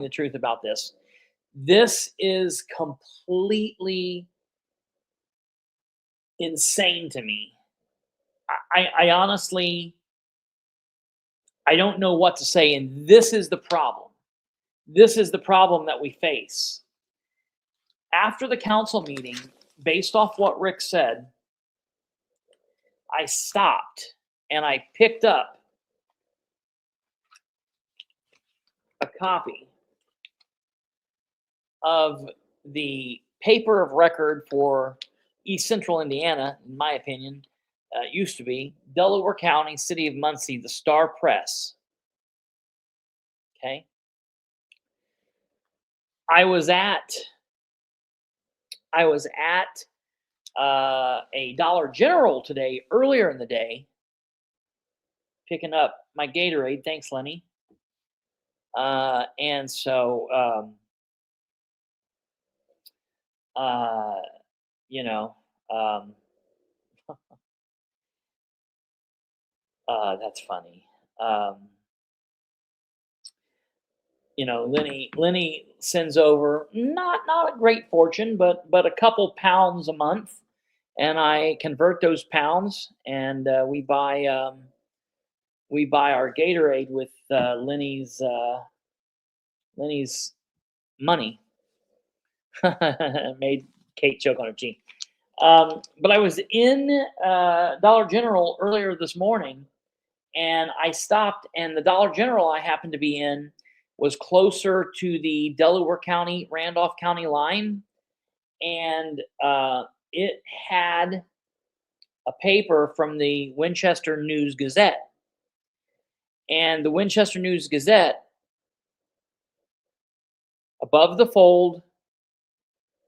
the truth about this. This is completely insane to me. I honestly, I don't know what to say, and this is the problem. This is the problem that we face. After the council meeting, based off what Rick said, I stopped and I picked up a copy of the paper of record for East Central Indiana, in my opinion. Used to be Delaware County, City of Muncie, the Star Press. Okay. I was at a Dollar General today, earlier in the day, picking up my Gatorade. Thanks, Lenny. And so, you know, that's funny. You know, Lenny sends over not a great fortune, but a couple pounds a month, and I convert those pounds, and we buy our Gatorade with Lenny's money. Made Kate choke on her cheek. But I was in Dollar General earlier this morning, and I stopped, and the Dollar General I happened to be in was closer to the Delaware County, Randolph County line, and it had a paper from the Winchester News Gazette. And the Winchester News Gazette, above the fold,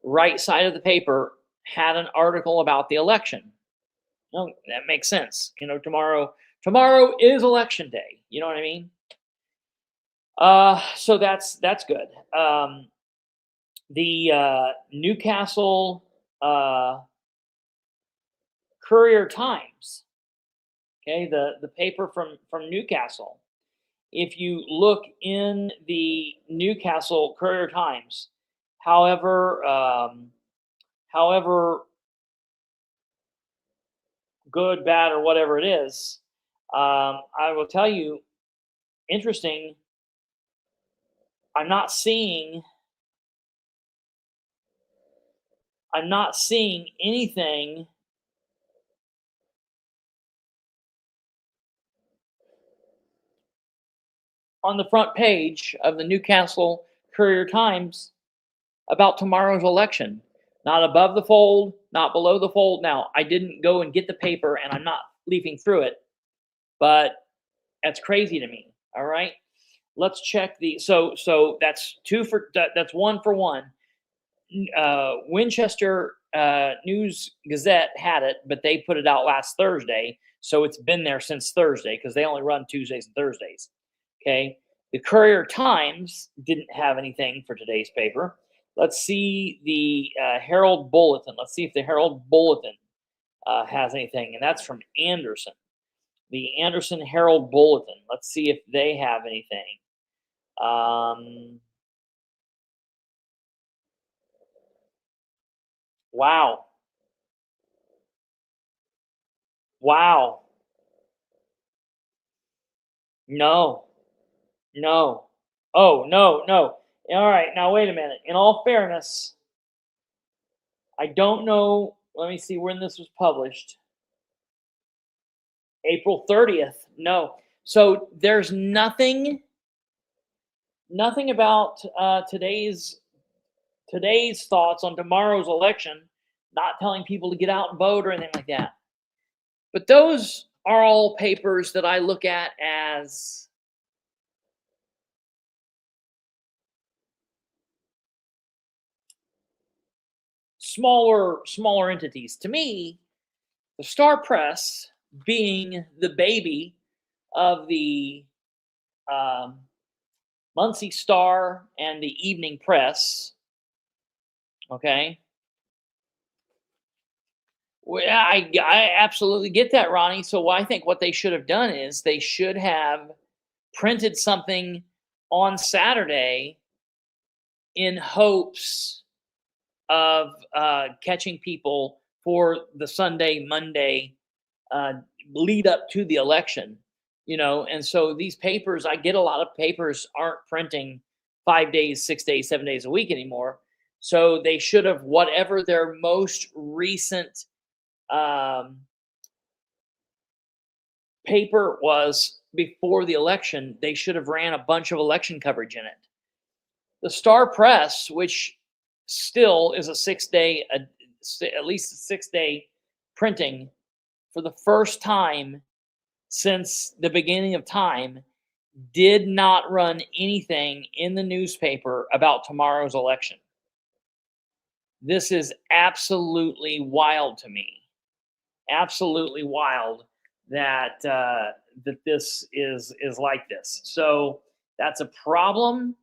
right side of the paper, had an article about the election. Well, that makes sense. You know, tomorrow is election day. You know what I mean? So that's good. The Newcastle Courier Times, okay, the paper from Newcastle. If you look in the Newcastle Courier Times, however good, bad, or whatever it is, I will tell you, interesting. I'm not seeing anything on the front page of the Newcastle Courier Times about tomorrow's election. Not above the fold, not below the fold. Now, I didn't go and get the paper, and I'm not leafing through it, but that's crazy to me. All right. Let's check the so that's that's 1 for 1. Winchester News Gazette had it, but they put it out last Thursday, so it's been there since Thursday because they only run Tuesdays and Thursdays. Okay. The Courier Times didn't have anything for today's paper. Let's see the Herald Bulletin. Let's see if the Herald Bulletin has anything, and that's from Anderson. The Anderson Herald Bulletin. Let's see if they have anything. Wow. No. Oh, no. All right, now wait a minute. In all fairness, I don't know. Let me see when this was published. April 30th. No. So there's nothing about today's thoughts on tomorrow's election, not telling people to get out and vote or anything like that. But those are all papers that I look at as smaller entities. To me, the Star Press, being the baby of the Muncie Star and the Evening Press, okay? Well, I absolutely get that, Ronnie. So I think what they should have done is they should have printed something on Saturday in hopes of catching people for the Sunday, Monday uh, lead up to the election, and so these papers, I get a lot of papers aren't printing 5 days, 6 days, 7 days a week anymore. So they should have, whatever their most recent um, paper was before the election, they should have ran a bunch of election coverage in it. The Star Press, which still is a 6 day, at least a 6 day printing for the first time since the beginning of time, did not run anything in the newspaper about tomorrow's election. This is absolutely wild to me. Absolutely wild that that this is like this. So that's a problem.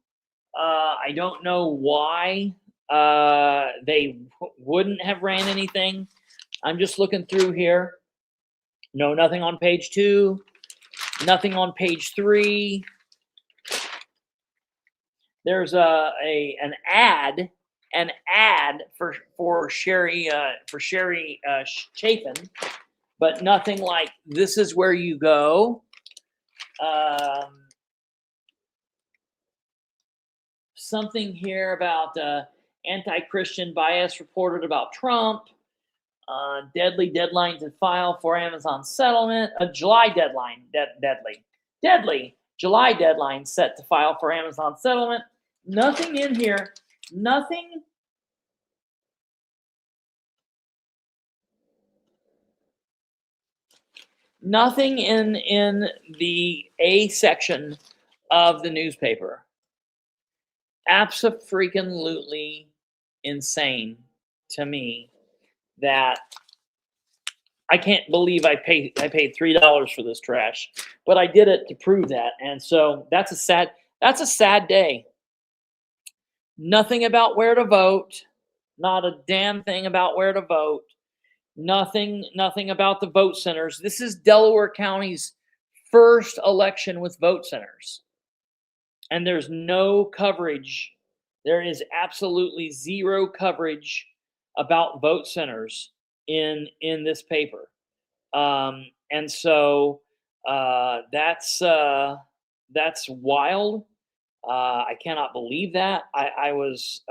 I don't know why they wouldn't have ran anything. I'm just looking through here. No, nothing on page 2. Nothing on page 3. There's an ad for Sherry Chafin, but nothing like this is where you go. Something here about anti-Christian bias reported about Trump. Deadly deadline to file for Amazon settlement. A July deadline. Deadly July deadline set to file for Amazon settlement. Nothing in here. Nothing. Nothing in the A section of the newspaper. Abso-freaking-lutely insane to me that I can't believe I paid $3 for this trash, but I did it to prove that. And so that's a sad day. Nothing about where to vote, not a damn thing about where to vote. Nothing about the vote centers. This is Delaware County's first election with vote centers. And there's no coverage. There is absolutely zero coverage about vote centers in this paper. And so that's wild. I cannot believe that. I was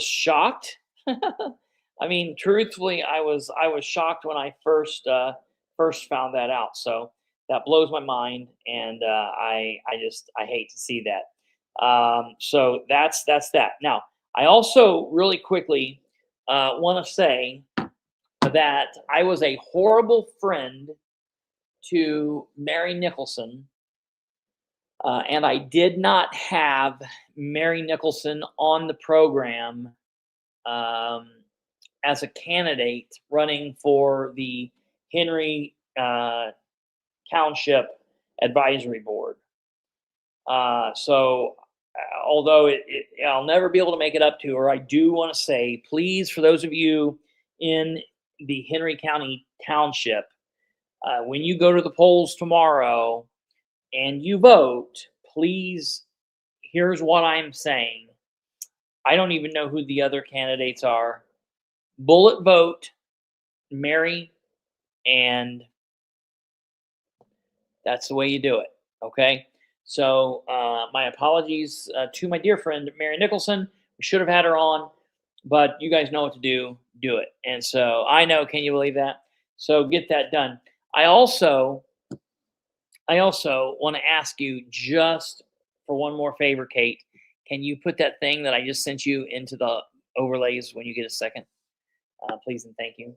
shocked. I mean, truthfully, I was shocked when I first found that out. So that blows my mind, and I hate to see that. So that's that. Now, I also really quickly want to say that I was a horrible friend to Mary Nicholson, and I did not have Mary Nicholson on the program as a candidate running for the Henry Township Advisory Board. So although I'll never be able to make it up to her, I do want to say, please, for those of you in the Henry County Township, when you go to the polls tomorrow and you vote, please, here's what I'm saying. I don't even know who the other candidates are. Bullet vote Mary, and that's the way you do it. Okay. So my apologies to my dear friend Mary Nicholson. We should have had her on, but you guys know what to do. Do it. And so I know. Can you believe that? So get that done. I also want to ask you, just for one more favor, Kate. Can you put that thing that I just sent you into the overlays when you get a second? Please and thank you.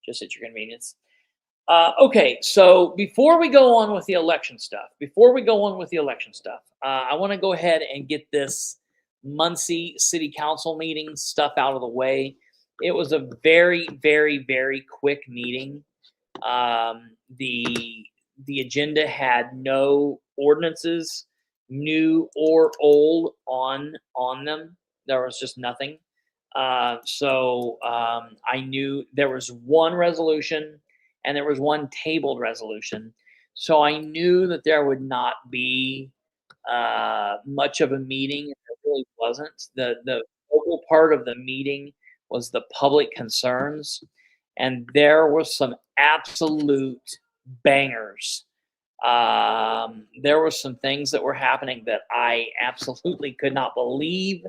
Just at your convenience. Okay, so before we go on with the election stuff, I want to go ahead and get this Muncie City Council meeting stuff out of the way. It was a very, very, very quick meeting. The agenda had no ordinances, new or old, on them. There was just nothing. So I knew there was one resolution and there was one tabled resolution. So I knew that there would not be much of a meeting. It really wasn't. The focal part of the meeting was the public concerns, and there were some absolute bangers. There were some things that were happening that I absolutely could not believe.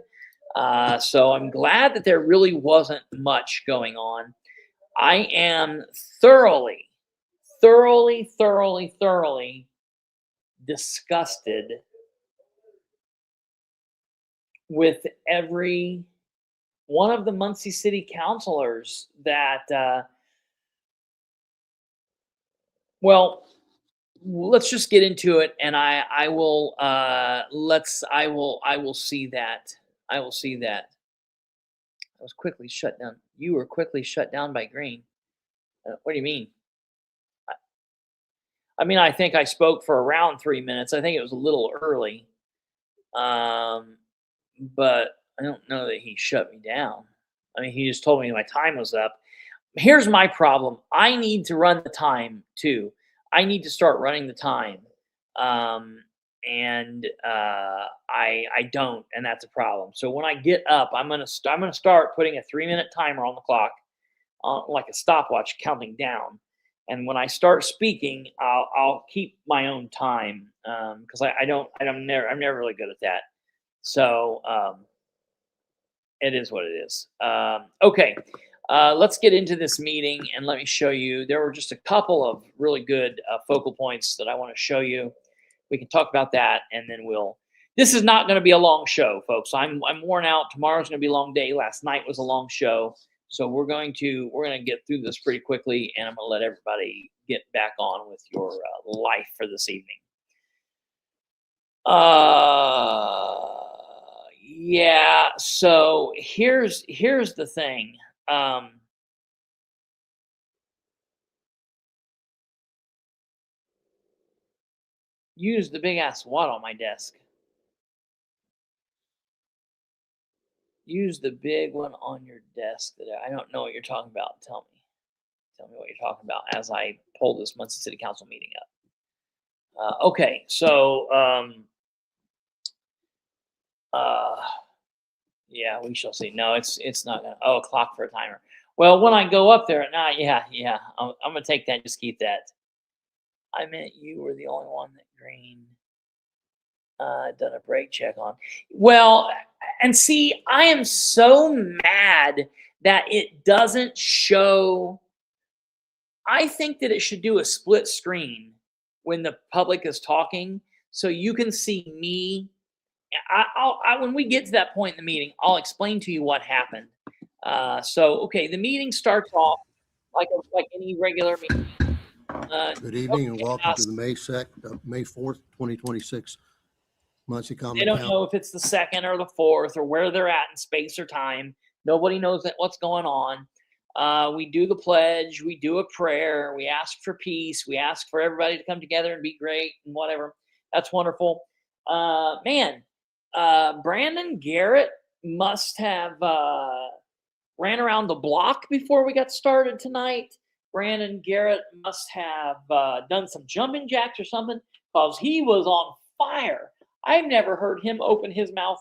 So I'm glad that there really wasn't much going on. I am thoroughly, thoroughly, thoroughly, thoroughly disgusted with every one of the Muncie City councilors that, well, let's just get into it, and I will I will see that. I will see that. I was quickly shut down. You were quickly shut down by Green. What do you mean? I, I mean, I think I spoke for around 3 minutes. I think it was a little early, um, but I don't know that he shut me down. I mean, he just told me my time was up. Here's my problem. I need to run the time too. I need to start running the time. Um, and I don't, and that's a problem. So when I get up, I'm gonna start putting a 3 minute timer on the clock, like a stopwatch counting down. And when I start speaking, I'll keep my own time because I don't I'm never really good at that. So it is what it is. Okay, let's get into this meeting and let me show you. There were just a couple of really good focal points that I want to show you. We can talk about that, and then we'll. This is not going to be a long show, folks. I'm worn out. Tomorrow's going to be a long day. Last night was a long show, so we're going to get through this pretty quickly, and I'm going to let everybody get back on with your life for this evening. Yeah. So here's the thing. Use the big ass what on my desk? Use the big one on your desk. That I don't know what you're talking about. Tell me. Tell me what you're talking about as I pull this Muncie City Council meeting up. Okay. So yeah, we shall see. No, it's not gonna. Oh, a clock for a timer. Well, when I go up there at night, yeah, I'm gonna take that. Just keep that. I meant you were the only one that Green done a brake check on. Well, and see, I am so mad that it doesn't show. I think that it should do a split screen when the public is talking, so you can see me. When we get to that point in the meeting, I'll explain to you what happened. So, okay, the meeting starts off like any regular meeting. Good evening and welcome to the May 4th, 2026 Muncie Common They don't Council. know if it's the 2nd or the 4th or where they're at in space or time. Nobody knows what's going on. We do the pledge. We do a prayer. We ask for peace. We ask for everybody to come together and be great and whatever. That's wonderful. Brandon Garrett must have ran around the block before we got started tonight. Brandon Garrett must have done some jumping jacks or something because he was on fire. I've never heard him open his mouth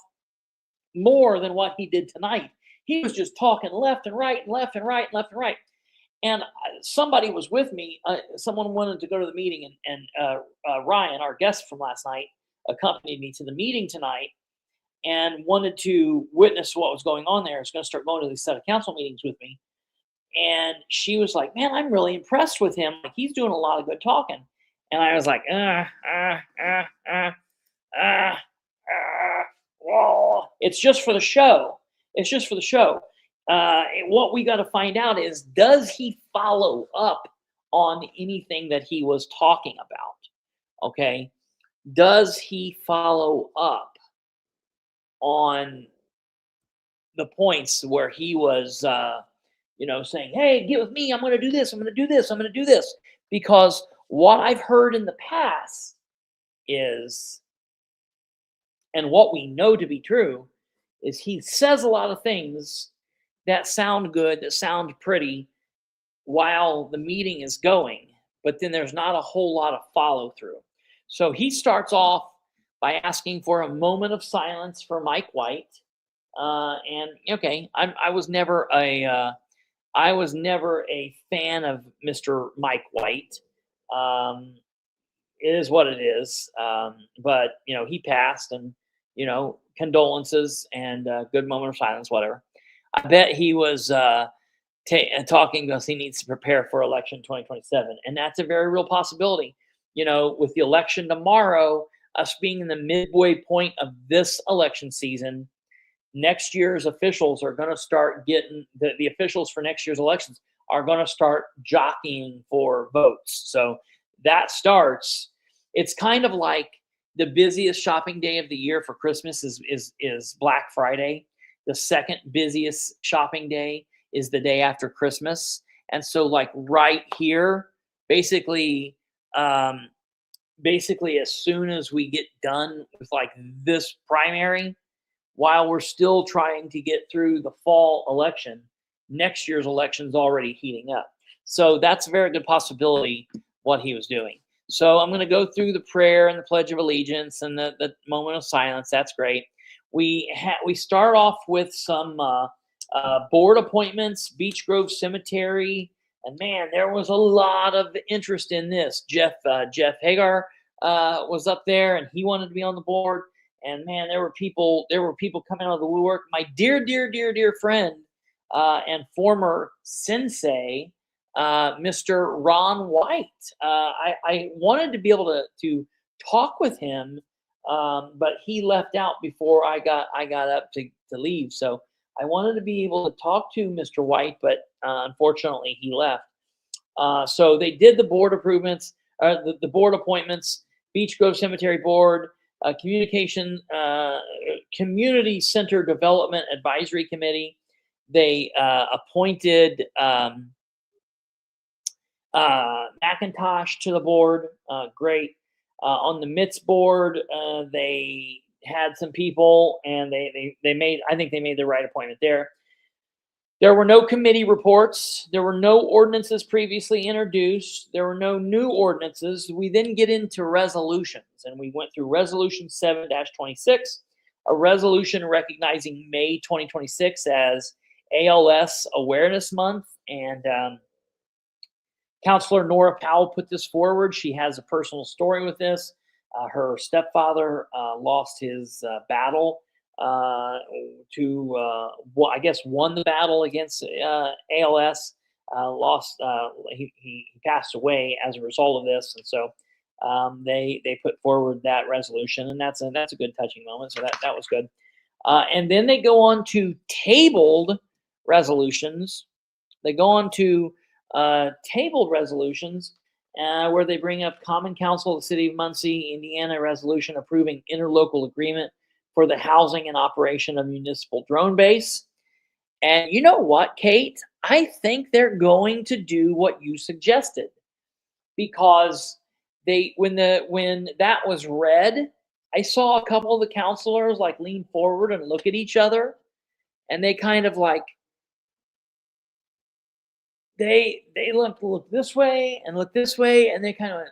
more than what he did tonight. He was just talking left and right and left and right and left and right. And somebody was with me. Someone wanted to go to the meeting, and Ryan, our guest from last night, accompanied me to the meeting tonight and wanted to witness what was going on there. He's going to start going to these set of council meetings with me. And she was like, man, I'm really impressed with him. Like, he's doing a lot of good talking. And I was like, it's just for the show. It's just for the show. What we got to find out is, does he follow up on anything that he was talking about? Okay. Does he follow up on the points where he was, saying, hey, get with me. I'm going to do this. I'm going to do this. I'm going to do this. Because what I've heard in the past is, and what we know to be true, is he says a lot of things that sound good, that sound pretty while the meeting is going, but then there's not a whole lot of follow through. So he starts off by asking for a moment of silence for Mike White. And okay, I was never a fan of Mr. Mike White. It is what it is. But he passed, and condolences and good moment of silence, whatever. I bet he was talking because he needs to prepare for election 2027, and that's a very real possibility. With the election tomorrow, us being in the midway point of this election season, next year's officials are going to start getting the officials for next year's elections are going to start jockeying for votes. So that starts. It's kind of like the busiest shopping day of the year for Christmas is Black Friday. The second busiest shopping day is the day after Christmas. And so like right here, basically as soon as we get done with like this primary, while we're still trying to get through the fall election, next year's election is already heating up. So that's a very good possibility what he was doing. So I'm going to go through the prayer and the Pledge of Allegiance and the moment of silence. That's great. We start off with some board appointments, Beech Grove Cemetery, and man, there was a lot of interest in this. Jeff Hagar was up there, and he wanted to be on the board. And man, there were people coming out of the woodwork. My dear friend and former sensei, Mr. Ron White. I wanted to be able to talk with him, but he left out before I got up to leave. So I wanted to be able to talk to Mr. White, but unfortunately he left. So they did the board improvements, the board appointments, Beech Grove Cemetery Board, Community Center Development Advisory Committee. They appointed McIntosh to the board. Great. On the MITS board, they had some people, and I think they made the right appointment there. There were no committee reports. There were no ordinances previously introduced. There were no new ordinances. We then get into resolutions, and we went through Resolution 7-26, a resolution recognizing May 2026 as ALS Awareness Month. And Counselor Nora Powell put this forward. She has a personal story with this. Her stepfather lost his battle I guess won the battle against ALS. He passed away as a result of this, and so they put forward that resolution, and that's a good touching moment. So that was good. And then they go on to tabled resolutions. They go on to tabled resolutions where they bring up Common Council of the City of Muncie, Indiana resolution approving interlocal agreement for the housing and operation of municipal drone base. And you know what, Kate? I think they're going to do what you suggested, because when that was read, I saw a couple of the counselors like lean forward and look at each other, and they kind of like they look this way and look this way, and they kind of,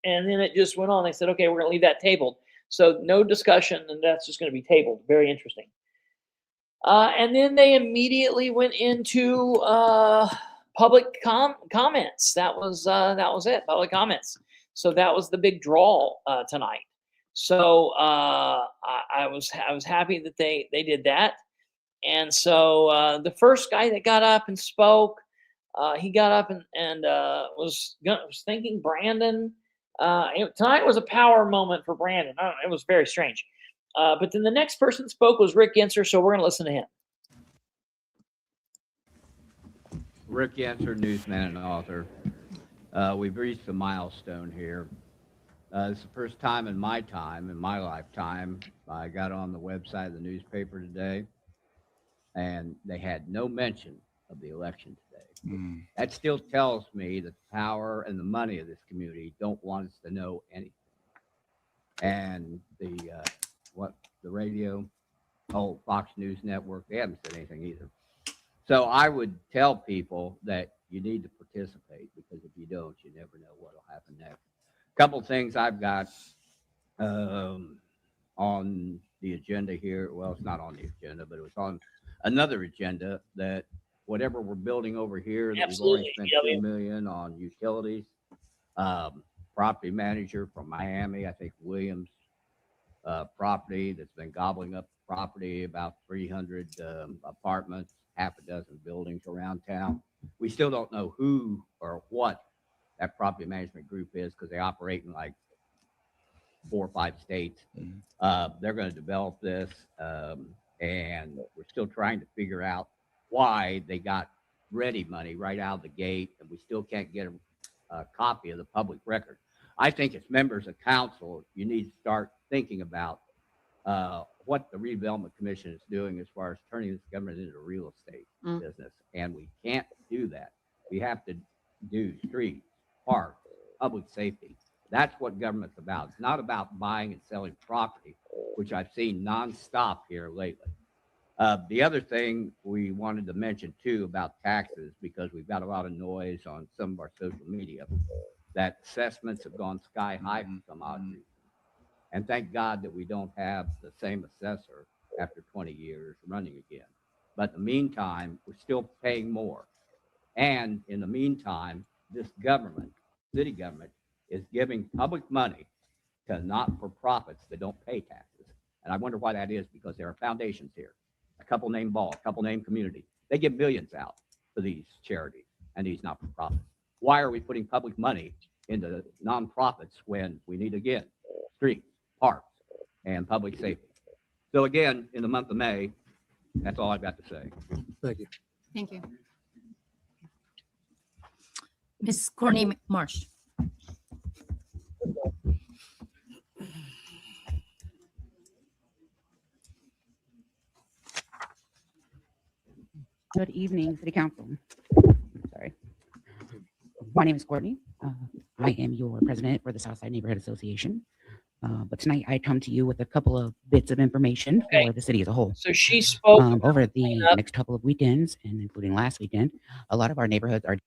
and then it just went on. They said, okay, we're going to leave that tabled. So no discussion, and that's just going to be tabled. Very interesting. And then they immediately went into public comments. That was it. Public comments. So that was the big draw tonight. So I was happy that they did that. And so the first guy that got up and spoke, he got up and was thanking Brandon. Tonight was a power moment for Brandon. I don't know, it was very strange. But then the next person that spoke was Rick Yenser, so we're going to listen to him. Rick Yenser, newsman and author. We've reached a milestone here. It's the first time in my lifetime, I got on the website of the newspaper today, and they had no mention of the election today. That still tells me that the power and the money of this community don't want us to know anything. And the radio, Fox News Network, they haven't said anything either. So I would tell people that you need to participate, because if you don't, you never know what will happen next. A couple things I've got. On the agenda here, well, it's not on the agenda, but it was on another agenda that whatever we're building over here, that we've already Absolutely. spent Yeah, 2 million on utilities. Property manager from Miami, I think Williams, property that's been gobbling up property, about 300 apartments, half a dozen buildings around town. We still don't know who or what that property management group is because they operate in like 4 or 5 states. They're going to develop this, and we're still trying to figure out why they got ready money right out of the gate, and we still can't get a copy of the public record. I think as members of council, you need to start thinking about what the redevelopment commission is doing as far as turning this government into a real estate business, and we can't do that. We have to do streets, parks, public safety. That's what government's about. It's not about buying and selling property, which I've seen nonstop here lately. The other thing we wanted to mention too about taxes, because we've got a lot of noise on some of our social media, that assessments have gone sky high for some odd reason. And thank God that we don't have the same assessor after 20 years running again. But in the meantime, we're still paying more. And in the meantime, this government, city government, is giving public money to not-for-profits that don't pay taxes. And I wonder why that is, because there are foundations here, a couple named Ball, a couple named Community. They give millions out for these charities and these not-for-profits. Why are we putting public money into nonprofits when we need, again, streets, parks, and public safety? So again, in the month of May, that's all I've got to say. Thank you. Thank you. Ms. Courtney Marsh. Good evening, City Council. Sorry. My name is Courtney. I am your president for the Southside Neighborhood Association. But tonight I come to you with a couple of bits of information Okay. for the city as a whole. So she spoke. Over the next couple of weekends, and including last weekend, a lot of our neighborhoods are.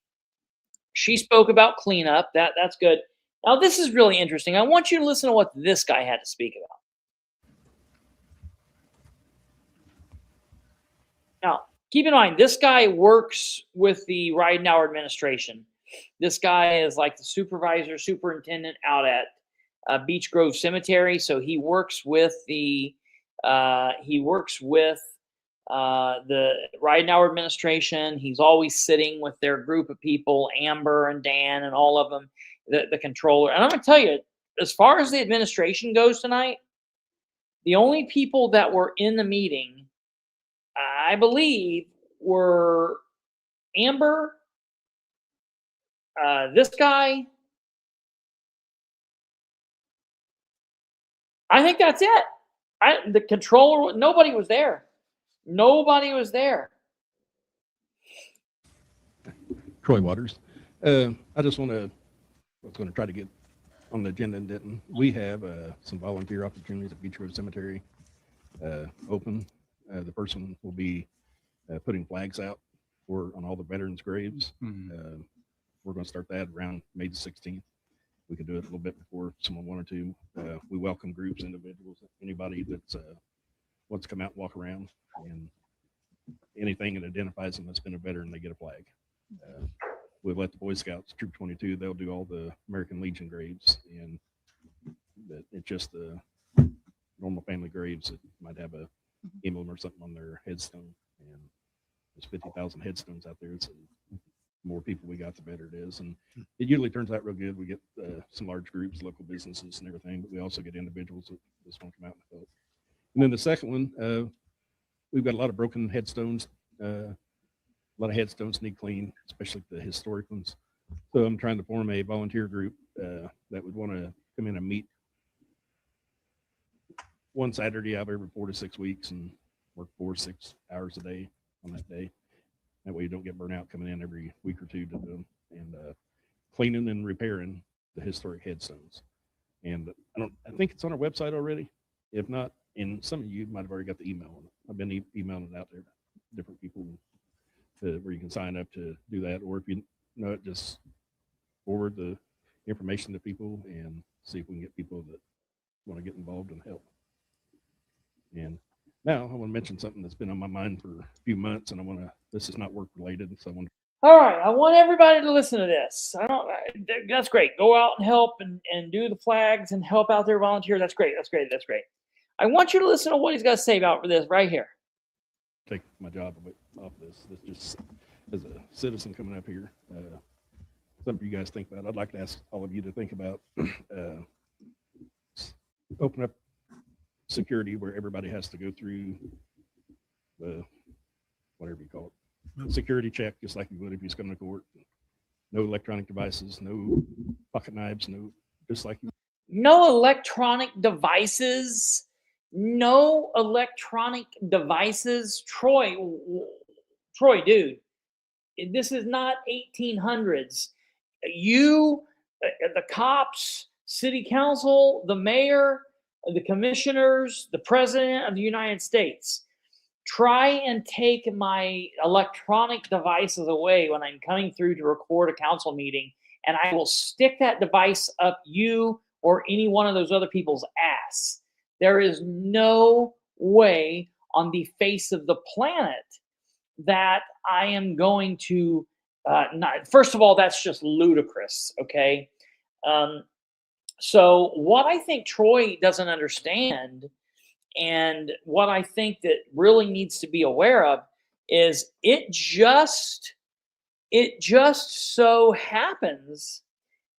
She spoke about cleanup. That's good. Now this is really interesting. I want you to listen to what this guy had to speak about. Now, keep in mind, this guy works with the Ridenhour administration. This guy is like the superintendent out at Beech Grove Cemetery. So he works with the Ridenhour administration. He's always sitting with their group of people, Amber and Dan and all of them, the controller. And I'm going to tell you, as far as the administration goes tonight, the only people that were in the meeting, I believe, were Amber, this guy. I think that's it. The controller, nobody was there. Nobody was there. Troy Waters. I was going to try to get on the agenda and didn't. We have some volunteer opportunities at Beech Grove Cemetery open. The person will be putting flags out on all the veterans' graves. We're going to start that around May the 16th. We could do it a little bit before someone wanted to. We welcome groups, individuals, anybody that wants to come out and walk around, and anything that identifies them that's been a veteran, they get a flag. We've let the Boy Scouts, Troop 22, they'll do all the American Legion graves, and it's just the normal family graves that might have a emblem or something on their headstone. And there's 50,000 headstones out there, so the more people we got, the better it is. And it usually turns out real good. We get some large groups, local businesses and everything, but we also get individuals that just want to come out and help. And then the second one, we've got a lot of broken headstones. A lot of headstones need clean, especially the historic ones. So I'm trying to form a volunteer group that would want to come in and meet one Saturday out of every 4 to 6 weeks and work 4 or 6 hours a day on that day. That way you don't get burnt out coming in every week or two to do them, and cleaning and repairing the historic headstones. And I think it's on our website already. If not, and some of you might have already got the email. I've been emailing it out there to different people where you can sign up to do that. Or if you know it, just forward the information to people and see if we can get people that want to get involved and help. And now I want to mention something that's been on my mind for a few months, and this is not work related, so I want to. All right, I want everybody to listen to this. That's great. Go out and help and do the flags and help out there, volunteer. That's great. That's great. That's great. I want you to listen to what he's got to say about this right here. Take my job off this. This just as a citizen coming up here, something you guys think about. I'd like to ask all of you to think about open up security where everybody has to go through the whatever you call it, security check, just like you would if you was coming to court. No electronic devices, no pocket knives, just like you. No electronic devices. No electronic devices. Troy, dude, this is not 1800s. You, the cops, city council, the mayor, the commissioners, the president of the United States, try and take my electronic devices away when I'm coming through to record a council meeting, and I will stick that device up you or any one of those other people's ass. There is no way on the face of the planet that I am going to not. First of all, that's just ludicrous, okay? So what I think Troy doesn't understand, and what I think that really needs to be aware of, is it just so happens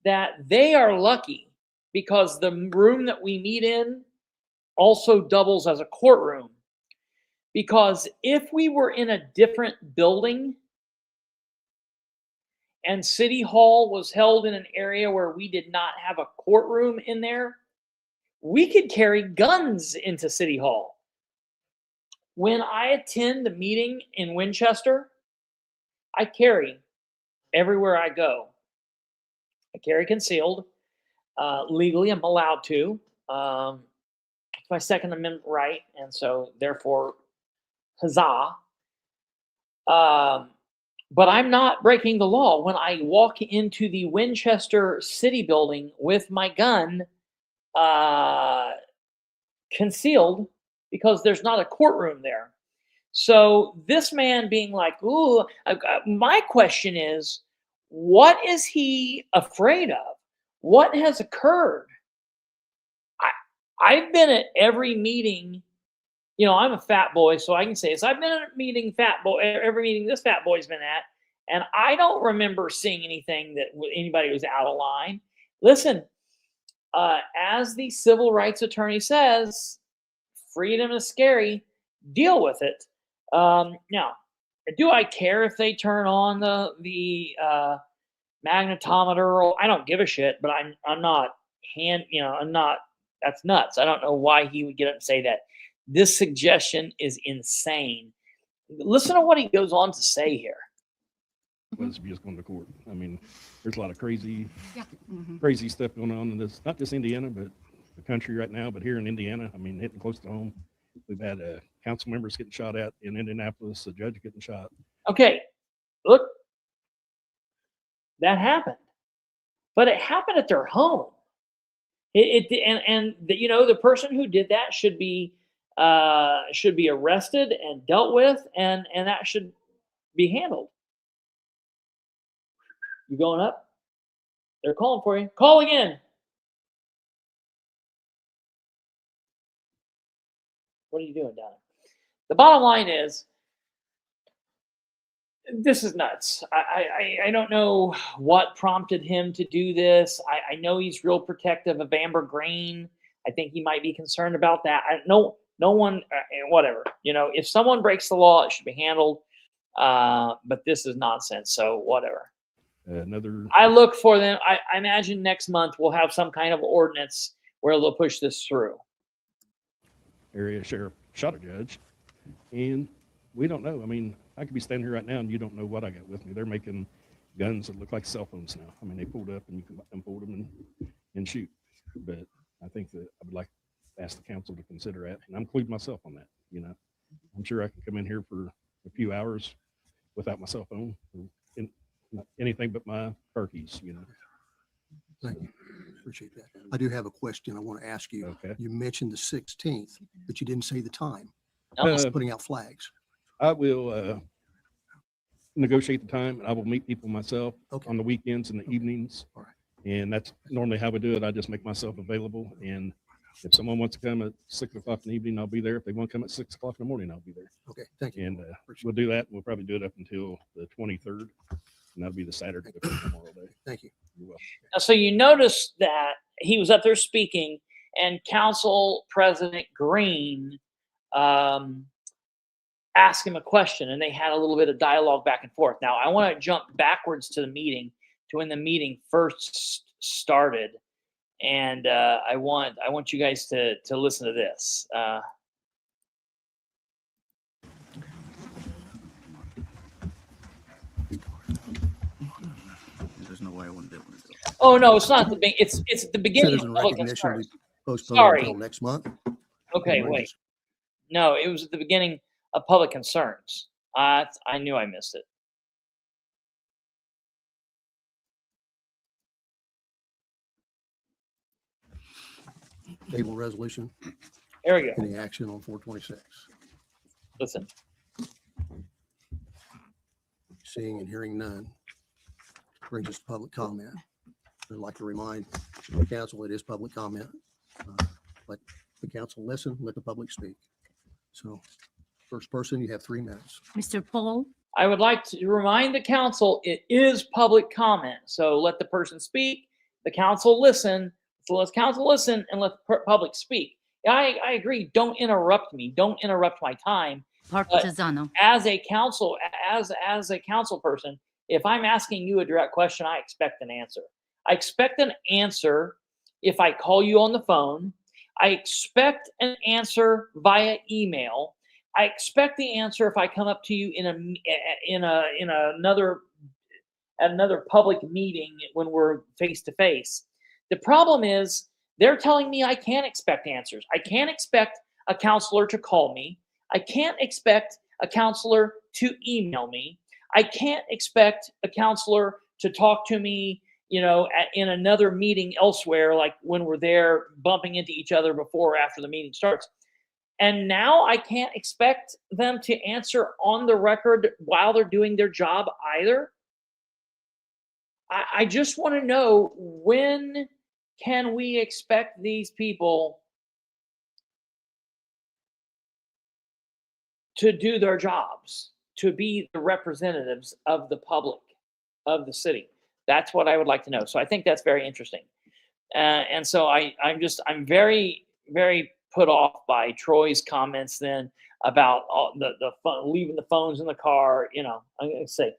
that they are lucky because the room that we meet in also doubles as a courtroom. Because if we were in a different building and City Hall was held in an area where we did not have a courtroom in there, we could carry guns into City Hall. When I attend a meeting in Winchester, I carry everywhere I go. I carry concealed. Legally, I'm allowed to. It's my Second Amendment right, and so therefore, huzzah. But I'm not breaking the law when I walk into the Winchester City building with my gun concealed because there's not a courtroom there. So this man being like, ooh, my question is, what is he afraid of? What has occurred? I've been at every meeting. You know, I'm a fat boy, so I can say this. I've been at a meeting, every meeting this fat boy's been at, and I don't remember seeing anything that anybody was out of line. Listen, as the civil rights attorney says, freedom is scary. Deal with it. Now, do I care if they turn on the magnetometer? I don't give a shit, but I'm not I'm not. That's nuts. I don't know why he would get up and say that. This suggestion is insane. Listen to what he goes on to say here. Was just going to court. I mean, there's a lot of crazy Mm-hmm. stuff going on in this, not just Indiana, but the country right now, but here in Indiana, I mean, hitting close to home. We've had council members getting shot at in Indianapolis, a judge getting shot. Okay, look, that happened, but it happened at their home. The person who did that should be arrested and dealt with, and that should be handled. You going up? They're calling for you. Call again. What are you doing down there? The bottom line is, this is nuts. I don't know what prompted him to do this. I know he's real protective of Amber Green. I think he might be concerned about that. No one, whatever. You know, if someone breaks the law, it should be handled. But this is nonsense. So whatever. I look for them. I imagine next month we'll have some kind of ordinance where they'll push this through. Area sheriff shot a judge, and we don't know. I mean, I could be standing here right now and you don't know what I got with me. They're making guns that look like cell phones now. I mean, they pulled up and you can unfold them and shoot. But I think that I would like to ask the council to consider that, and I'm including myself on that. You know, I'm sure I can come in here for a few hours without my cell phone, and anything but my car keys. You know. Thank you. Appreciate that. I do have a question I want to ask you. Okay. You mentioned the 16th, but you didn't say the time. No. Uh, Putting out flags. I will negotiate the time. I will meet people myself Okay. on the weekends and the Okay. evenings. All right. And that's normally how we do it. I just make myself available. And if someone wants to come at 6 o'clock in the evening, I'll be there. If they want to come at 6 o'clock in the morning, I'll be there. Okay. Thank you. And we'll do that. We'll probably do it up until the 23rd. And that'll be the Saturday before Memorial Day. Thank you. You're welcome. So you notice that he was up there speaking, and Council President Green asked him a question, and they had a little bit of dialogue back and forth. Now, I want to jump backwards to the meeting, to when the meeting first started, and I want you guys to listen to this. There's no way I wouldn't be able to do it. Oh no, it's not the big. It's at the beginning. Citizen of public recognition concerns. we postponed Sorry. until next month. Okay, wait. No, it was at the beginning of public concerns. I knew I missed it. Table resolution, Here we go. any action on 426? Listen. Seeing and hearing none. Brings us to public comment. I'd like to remind the council it is public comment. Let the council listen, let the public speak. So first person, you have 3 minutes. Mr. Paul, I would like to remind the council it is public comment. So let the person speak, the council listen. So let council listen and let the public speak. Yeah, I agree. Don't interrupt me. Don't interrupt my time. Partizano. As a council person, if I'm asking you a direct question, I expect an answer. I expect an answer if I call you on the phone. I expect an answer via email. I expect the answer if I come up to you in another public meeting when we're face to face. The problem is they're telling me I can't expect answers. I can't expect a counselor to call me. I can't expect a counselor to email me. I can't expect a counselor to talk to me, in another meeting elsewhere, like when we're there bumping into each other before or after the meeting starts. And now I can't expect them to answer on the record while they're doing their job either. I just want to know, when can we expect these people to do their jobs, to be the representatives of the public, of the city? That's what I would like to know. So I think that's very interesting. And so I'm very, very put off by Troy's comments then about all leaving the phones in the car. I'm going to say,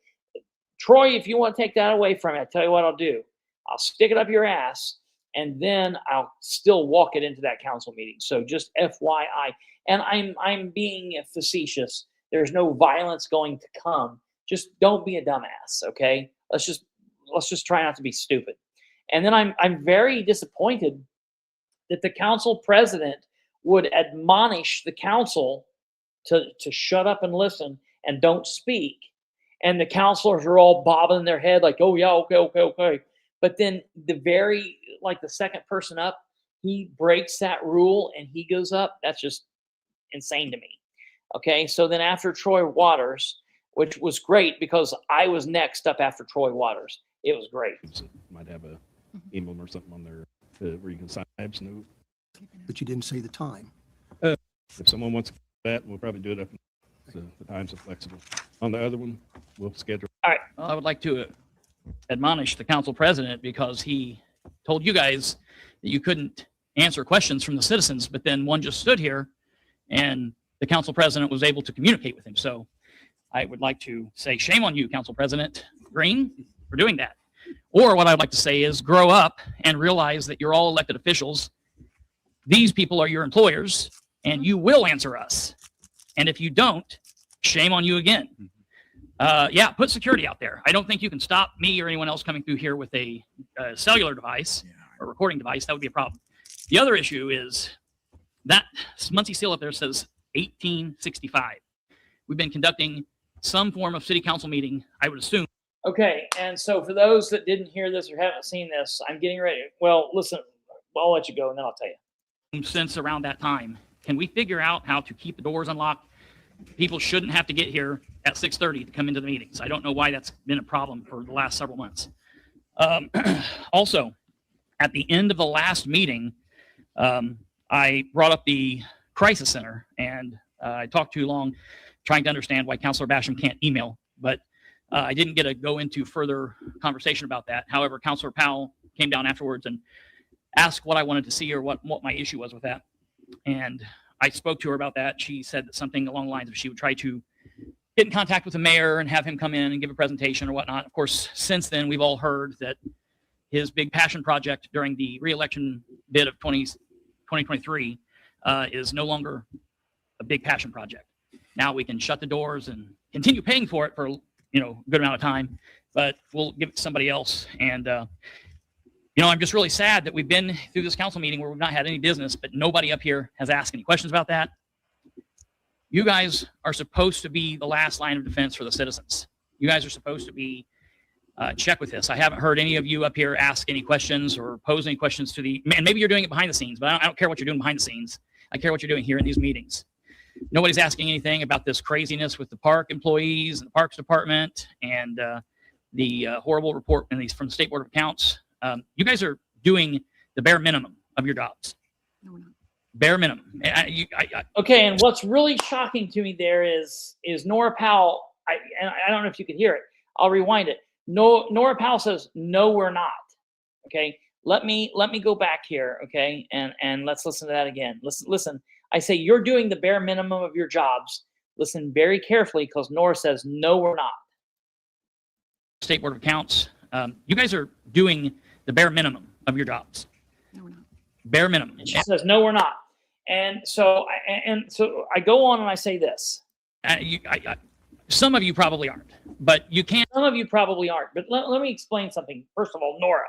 Troy, if you want to take that away from me, I tell you what I'll do. I'll stick it up your ass, and then I'll still walk it into that council meeting. So just FYI. And I'm being facetious. There's no violence going to come. Just don't be a dumbass, okay? Let's just try not to be stupid. And then I'm very disappointed that the council president would admonish the council to shut up and listen and don't speak. And the councilors are all bobbing their head like, oh yeah, okay. But then the second person up, he breaks that rule and he goes up. That's just insane to me. Okay, so then after Troy Waters, which was great because I was next up after Troy Waters. It was great. Might have a email or something on there where you can sign tabs. No. But you didn't say the time. If someone wants that, we'll probably do it up. So the times are flexible. On the other one, we'll schedule. All right. Well, I would like to admonish the council president because he told you guys that you couldn't answer questions from the citizens, but then one just stood here and the council president was able to communicate with him. So I would like to say shame on you, Council President Green, for doing that. Or what I'd like to say is grow up and realize that you're all elected officials. These people are your employers and you will answer us. And if you don't, shame on you again. Put security out there. I don't think you can stop me or anyone else coming through here with a cellular device or recording device. That would be a problem. The other issue is that Muncie seal up there says 1865. We've been conducting some form of city council meeting, I would assume. Okay, and so for those that didn't hear this or haven't seen this, I'm getting ready. Well, listen, I'll let you go and then I'll tell you. Since around that time, can we figure out how to keep the doors unlocked? People shouldn't have to get here at 6:30 to come into the meetings. I don't know why that's been a problem for the last several months. Also, at the end of the last meeting, I brought up the crisis center, and I talked too long trying to understand why Councilor Basham can't email, but I didn't get to go into further conversation about that. However, Councilor Powell came down afterwards and asked what I wanted to see or what my issue was with that. And I spoke to her about that. She said that something along the lines of she would try to get in contact with the mayor and have him come in and give a presentation or whatnot. Of course, since then, we've all heard that his big passion project during the re-election bid of 2023 is no longer a big passion project. Now we can shut the doors and continue paying for it for a good amount of time, but we'll give it to somebody else. And I'm just really sad that we've been through this council meeting where we've not had any business, but nobody up here has asked any questions about that. You guys are supposed to be the last line of defense for the citizens. You guys are supposed to be check with this. I haven't heard any of you up here ask any questions or pose any questions to and maybe you're doing it behind the scenes, but I don't care what you're doing behind the scenes. I care what you're doing here in these meetings. Nobody's asking anything about this craziness with the park employees and the Parks Department and the horrible report from the State Board of Accounts. You guys are doing the bare minimum of your jobs. No, we're not. Bare minimum. Okay, and what's really shocking to me there is Nora Powell. And I don't know if you could hear it. I'll rewind it. Nora Powell says, "No, we're not." Okay, let me go back here. Okay, and let's listen to that again. Listen. I say you're doing the bare minimum of your jobs. Listen very carefully, because Nora says, "No, we're not." State Board of Accounts. You guys are doing the bare minimum of your jobs. No, we're not. Bare minimum. And she says, "No, we're not." And so I go on and I say this. Some of you probably aren't, but you can't. Some of you probably aren't. But let me explain something. First of all, Nora,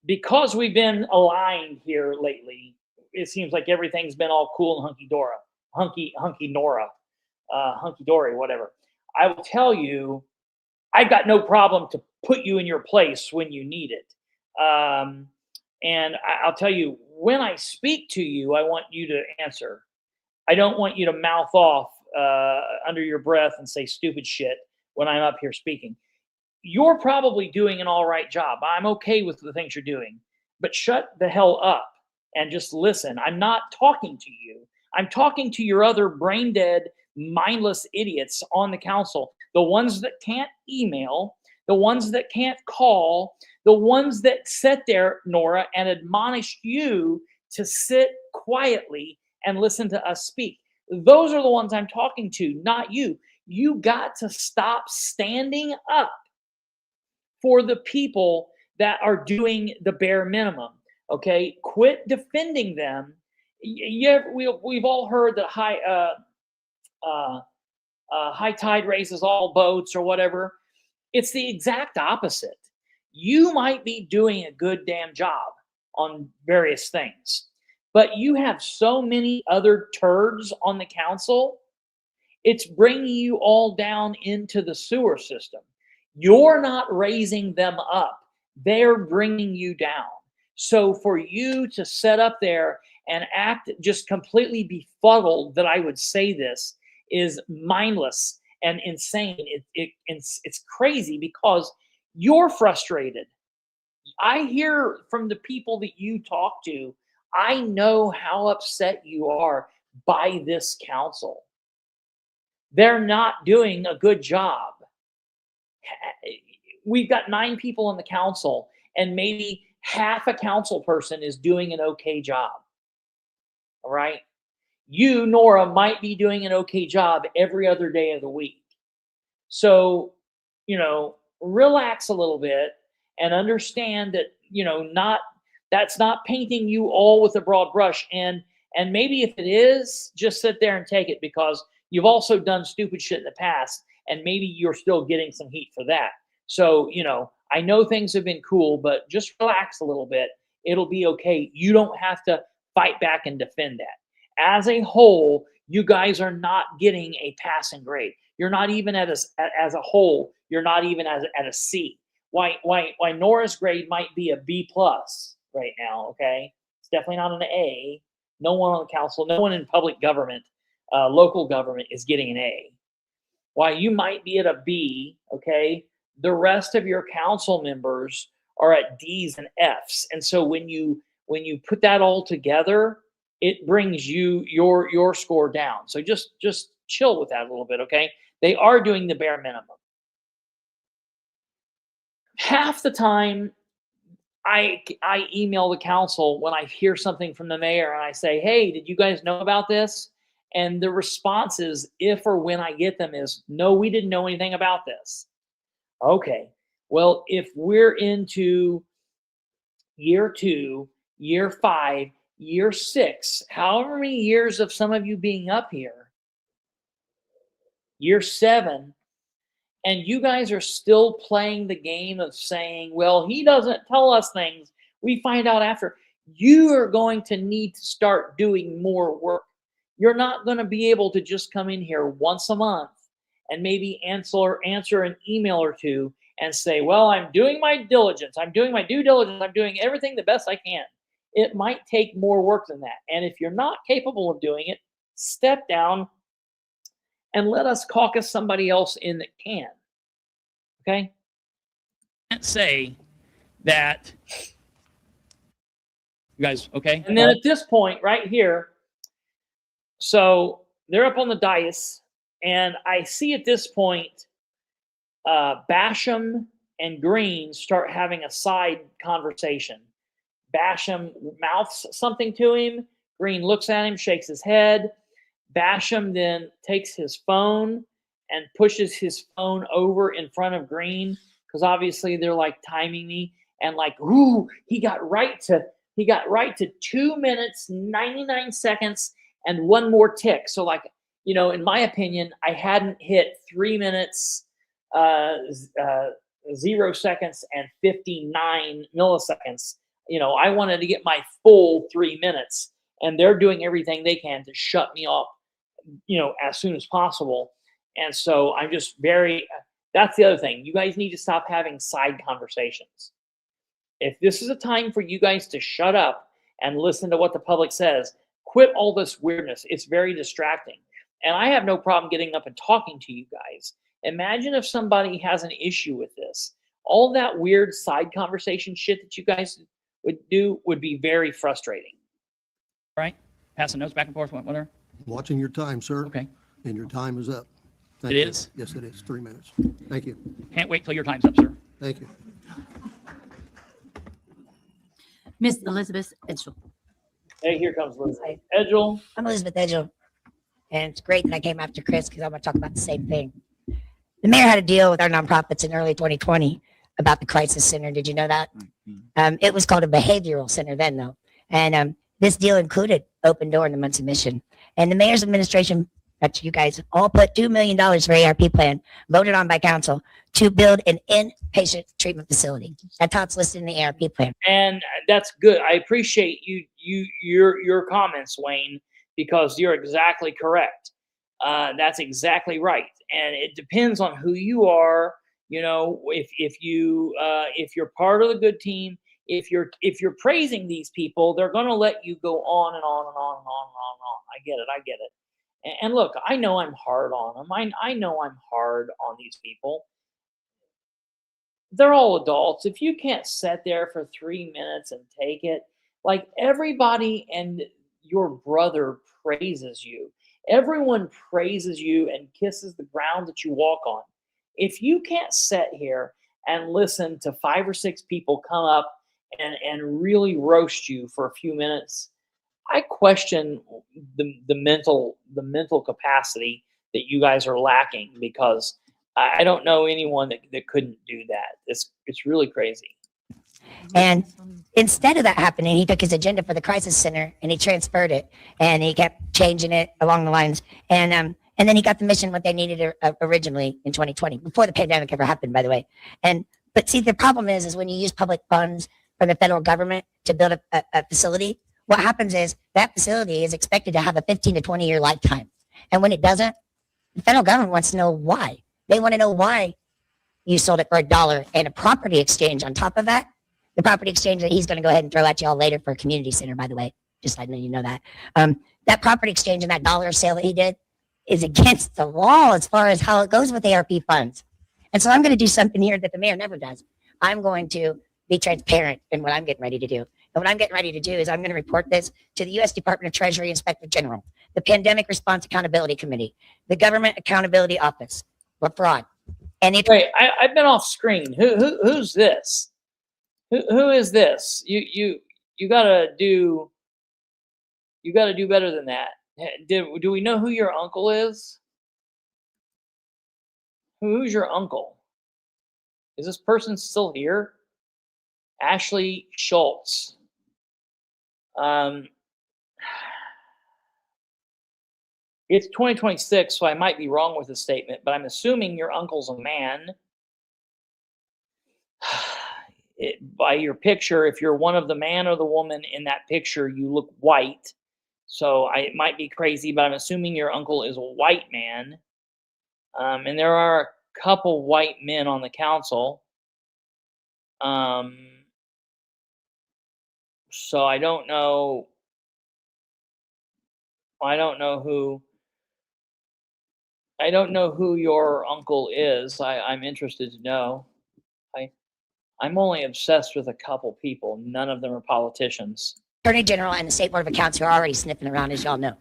because we've been aligned here lately, it seems like everything's been all cool and hunky-dory, whatever. I will tell you, I've got no problem to put you in your place when you need it. And I'll tell you, when I speak to you, I want you to answer. I don't want you to mouth off under your breath and say stupid shit when I'm up here speaking. You're probably doing an all right job. I'm okay with the things you're doing, but shut the hell up and just listen. I'm not talking to you. I'm talking to your other brain dead, mindless idiots on the council, the ones that can't email, the ones that can't call, the ones that sit there, Nora, and admonish you to sit quietly and listen to us speak. Those are the ones I'm talking to, not you. You got to stop standing up for the people that are doing the bare minimum. Okay, quit defending them. We've all heard that high tide raises all boats or whatever. It's the exact opposite. You might be doing a good damn job on various things, but you have so many other turds on the council. It's bringing you all down into the sewer system. You're not raising them up. They're bringing you down. So for you to sit up there and act just completely befuddled that I would say this is mindless and insane. It's crazy because you're frustrated. I hear from the people that you talk to, I know how upset you are by this council. They're not doing a good job. We've got 9 people on the council, and maybe half a council person is doing an okay job. All right? You, Nora, might be doing an okay job every other day of the week. So, relax a little bit and understand that, that's not painting you all with a broad brush. And maybe if it is, just sit there and take it, because you've also done stupid shit in the past, and maybe you're still getting some heat for that. So, I know things have been cool, but just relax a little bit. It'll be okay. You don't have to fight back and defend that. As a whole, you guys are not getting a passing grade. You're not even at as a whole. You're not even at a C. Why Nora's grade might be a B plus right now. Okay, it's definitely not an A. No one on the council, no one in public government, local government is getting an A. Why you might be at a B. Okay, the rest of your council members are at D's and F's, and so when you put that all together, it brings your score down. So just chill with that a little bit, okay? They are doing the bare minimum. Half the time, I email the council when I hear something from the mayor and I say, hey, did you guys know about this? And the response is, if or when I get them, is, no, we didn't know anything about this. Okay, well, if we're into year 2, year 5, year 6, however many years of some of you being up here, year 7, and you guys are still playing the game of saying, well, he doesn't tell us things, we find out after, you are going to need to start doing more work. You're not going to be able to just come in here once a month and maybe answer an email or two and say, well, I'm doing my diligence, I'm doing my due diligence, I'm doing everything the best I can. It might take more work than that. And if you're not capable of doing it, step down and let us caucus somebody else in that can. Okay? Can't say that. You guys okay? And then at this point right here, so they're up on the dais, and I see at this point Basham and Green start having a side conversation. Basham mouths something to him. Green looks at him, shakes his head. Basham then takes his phone and pushes his phone over in front of Green, because obviously they're like timing me, and like, ooh, he got right to 2 minutes, 99 seconds, and one more tick. So like, you know, in my opinion, I hadn't hit 3 minutes, 0 seconds, and 59 milliseconds. You know, I wanted to get my full 3 minutes, and they're doing everything they can to shut me off, you know, as soon as possible. And so I'm just that's the other thing. You guys need to stop having side conversations. If this is a time for you guys to shut up and listen to what the public says, quit all this weirdness. It's very distracting. And I have no problem getting up and talking to you guys. Imagine if somebody has an issue with this. All that weird side conversation shit that you guys would do would be very frustrating. Right? Passing notes back and forth, whatever. Watching your time, sir. Okay. And your time is up. Thank It you. is? Yes, it is. 3 minutes. Thank you. Can't wait till your time's up, sir. Thank you. Miss Elizabeth Edgel. Hey, here comes Liz. Hi. Edgel. I'm Elizabeth Edgel, and it's great that I came after Chris because I'm going to talk about the same thing. The mayor had a deal with our nonprofits in early 2020 about the crisis center. Did you know that? It was called a behavioral center then, though. And this deal included Open Door and the Muncie Mission. And the mayor's administration, that's you guys, all put $2 million for ARP plan, voted on by council, to build an inpatient treatment facility. That's how it's listed in the ARP plan. And that's good. I appreciate your comments, Wayne, because you're exactly correct. That's exactly right. And it depends on who you are. You know, if you're part of the good team, if you're praising these people, they're going to let you go on and on and on and on and on and on. I get it. And look, I know I'm hard on them. I know I'm hard on these people. They're all adults. If you can't sit there for 3 minutes and take it, like everybody and your brother praises you. Everyone praises you and kisses the ground that you walk on. If you can't sit here and listen to 5 or 6 people come up and really roast you for a few minutes, I question the mental capacity that you guys are lacking, because I don't know anyone that couldn't do that. It's really crazy. And instead of that happening, he took his agenda for the crisis center and he transferred it, and he kept changing it along the lines. And then he got the mission what they needed originally in 2020, before the pandemic ever happened, by the way. But see, the problem is when you use public funds from the federal government to build a facility, what happens is that facility is expected to have a 15 to 20 year lifetime. And when it doesn't, The federal government wants to know why. They want to know why you sold it for $1 and a property exchange on top of that. The property exchange that he's going to go ahead and throw at y'all later for a community center, by the way, just letting you know that. That property exchange and that dollar sale that he did is against the law as far as how it goes with ARP funds. And so I'm going to do something here that the mayor never does. I'm going to be transparent in what I'm getting ready to do. And what I'm getting ready to do is I'm going to report this to the U.S. Department of Treasury Inspector General, the Pandemic Response Accountability Committee, the Government Accountability Office for Fraud. And the Wait, I've been off screen. Who's this? Who is this? You gotta do better than that. Do we know who your uncle is? Who's your uncle? Is this person still here? Ashley Schultz. It's 2026, so I might be wrong with the statement, but I'm assuming your uncle's a man. By your picture, if you're one of the man or the woman in that picture, you look white. So it might be crazy, but I'm assuming your uncle is a white man. And there are a couple white men on the council. So I don't know who your uncle is. I'm interested to know. I'm only obsessed with a couple people. None of them are politicians. Attorney General and the State Board of Accounts are already sniffing around, as y'all know.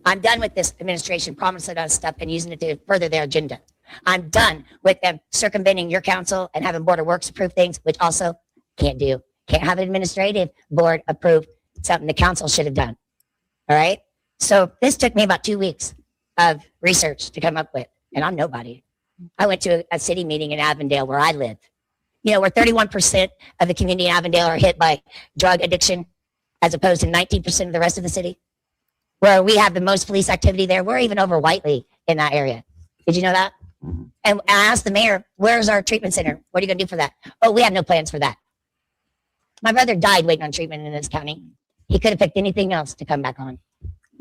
I'm done with this administration promising us stuff and using it to further their agenda. I'm done with them circumventing your council and having Board of Works approve things, which also can't do. Can't have an administrative board approve something the council should have done. All right? So this took me about 2 weeks of research to come up with, and I'm nobody. I went to a city meeting in Avondale where I live. You know, where 31% of the community in Avondale are hit by drug addiction, as opposed to 19% of the rest of the city. Where we have the most police activity there. We're even over Whiteley in that area. Did you know that? And I asked the mayor, where's our treatment center? What are you going to do for that? Oh, we have no plans for that. My brother died waiting on treatment in this county. He could have picked anything else to come back on.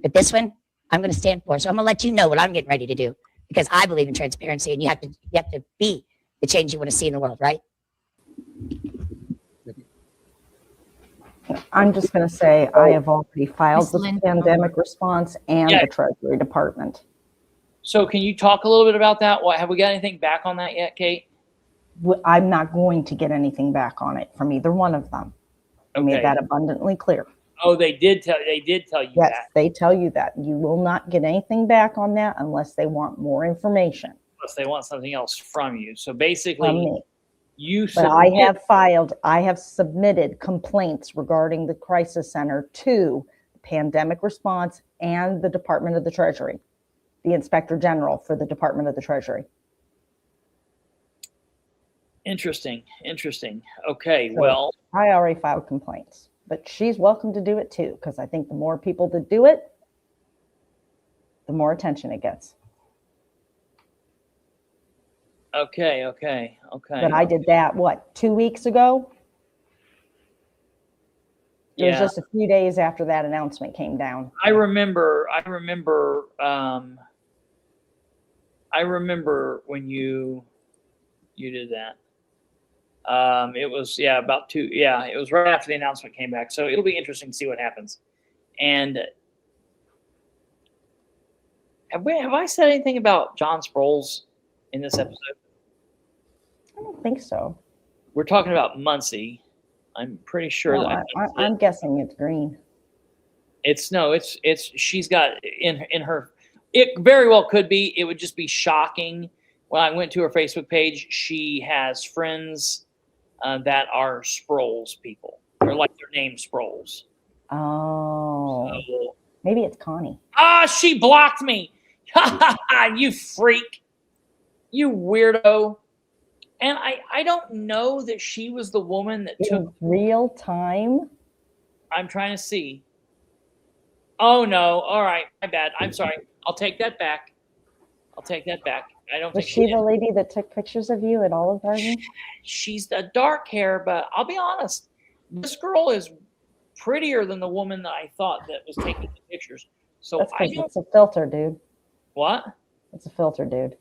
But this one, I'm going to stand for. So I'm going to let you know what I'm getting ready to do, because I believe in transparency, and you have to be the change you want to see in the world, right? I'm just going to say I have already filed Ms. with the Lynn. pandemic response and Yeah. the Treasury Department. So can you talk a little bit about that? Have we got anything back on that yet, Kate? I'm not going to get anything back on it from either one of them. I made Okay. that abundantly clear. Oh, they did tell you Yes, that. they tell you that. You will not get anything back on that unless they want more information Unless they want something else from you. So from basically, me. you But I submit- have submitted complaints regarding the crisis center to the pandemic response and the Department of the Treasury, the Inspector General for the Department of the Treasury. Interesting. Okay, So- well, I already filed complaints, but she's welcome to do it too, because I think the more people that do it, the more attention it gets. okay. But I did that, 2 weeks ago? It was Yeah, just a few days after that announcement came down. I remember when you did that. It was it was right after the announcement came back. So it'll be interesting to see what happens. And have I said anything about John Sproles in this episode? I don't think so. We're talking about Muncie. I'm pretty sure No, that I'm guessing it's green. it's she's got in her, it very well could be. It would just be shocking. When I went to her Facebook page, she has friends that are Sproles people. They're like their name Sproles. Oh, So, maybe it's Connie. she blocked me. You freak. You weirdo. And I don't know that she was the woman that took. In real time? I'm trying to see. Oh no. All right. My bad. I'm sorry. I'll take that back. I don't Was think she did. the lady that took pictures of you at Olive Garden? She's the dark hair, but I'll be honest. This girl is prettier than the woman that I thought that was taking the pictures. So That's I because don't. it's a filter, dude. What? It's a filter, dude.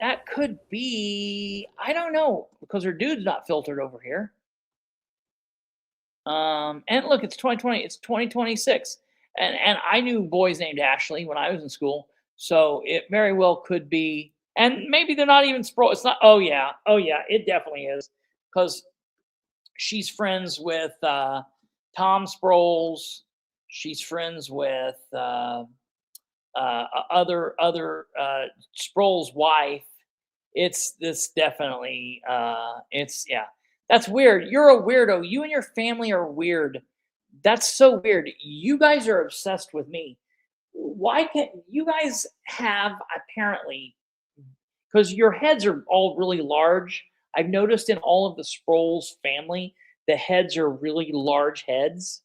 That could be, I don't know, because her dude's not filtered over here. And look, it's 2020, it's 2026. And I knew boys named Ashley when I was in school. So it very well could be, and maybe they're not even Sproul. It's not, oh yeah, it definitely is. Because she's friends with Tom Sproles. She's friends with other Sproles' wife. It's this definitely. It's yeah. That's weird. You're a weirdo. You and your family are weird. That's so weird. You guys are obsessed with me. Why can't you guys have apparently? Because your heads are all really large. I've noticed in all of the Sproles family, the heads are really large heads.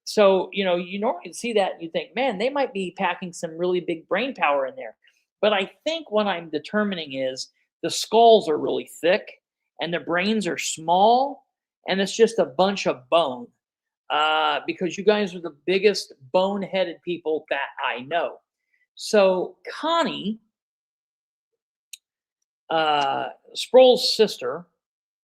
So, you normally see that and you think, man, they might be packing some really big brain power in there. But I think what I'm determining is the skulls are really thick and the brains are small and it's just a bunch of bone. Because you guys are the biggest bone-headed people that I know. So Connie, Sproul's sister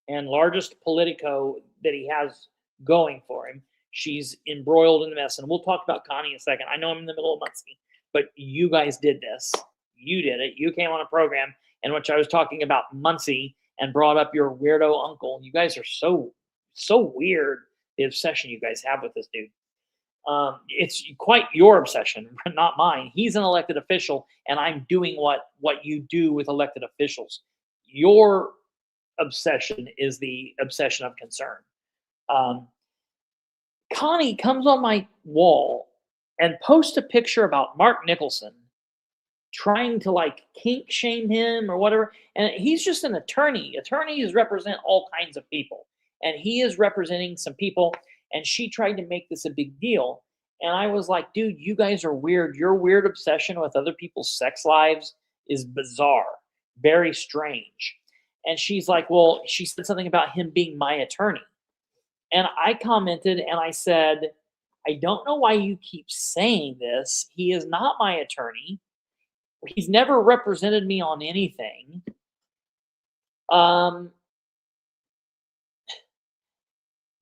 and largest politico that he has going for him, she's embroiled in the mess. And we'll talk about Connie in a second. I know I'm in the middle of Muncie, but you guys did this. You did it. You came on a program in which I was talking about Muncie and brought up your weirdo uncle. You guys are so weird, the obsession you guys have with this dude. It's quite your obsession, not mine. He's an elected official, and I'm doing what you do with elected officials. Your obsession is the obsession of concern. Connie comes on my wall and posts a picture about Mark Nicholson trying to like kink shame him or whatever. And he's just an attorney. Attorneys represent all kinds of people. And he is representing some people. And she tried to make this a big deal. And I was like, dude, you guys are weird. Your weird obsession with other people's sex lives is bizarre, very strange. And she's like, well, she said something about him being my attorney. And I commented and I said, I don't know why you keep saying this. He is not my attorney. He's never represented me on anything.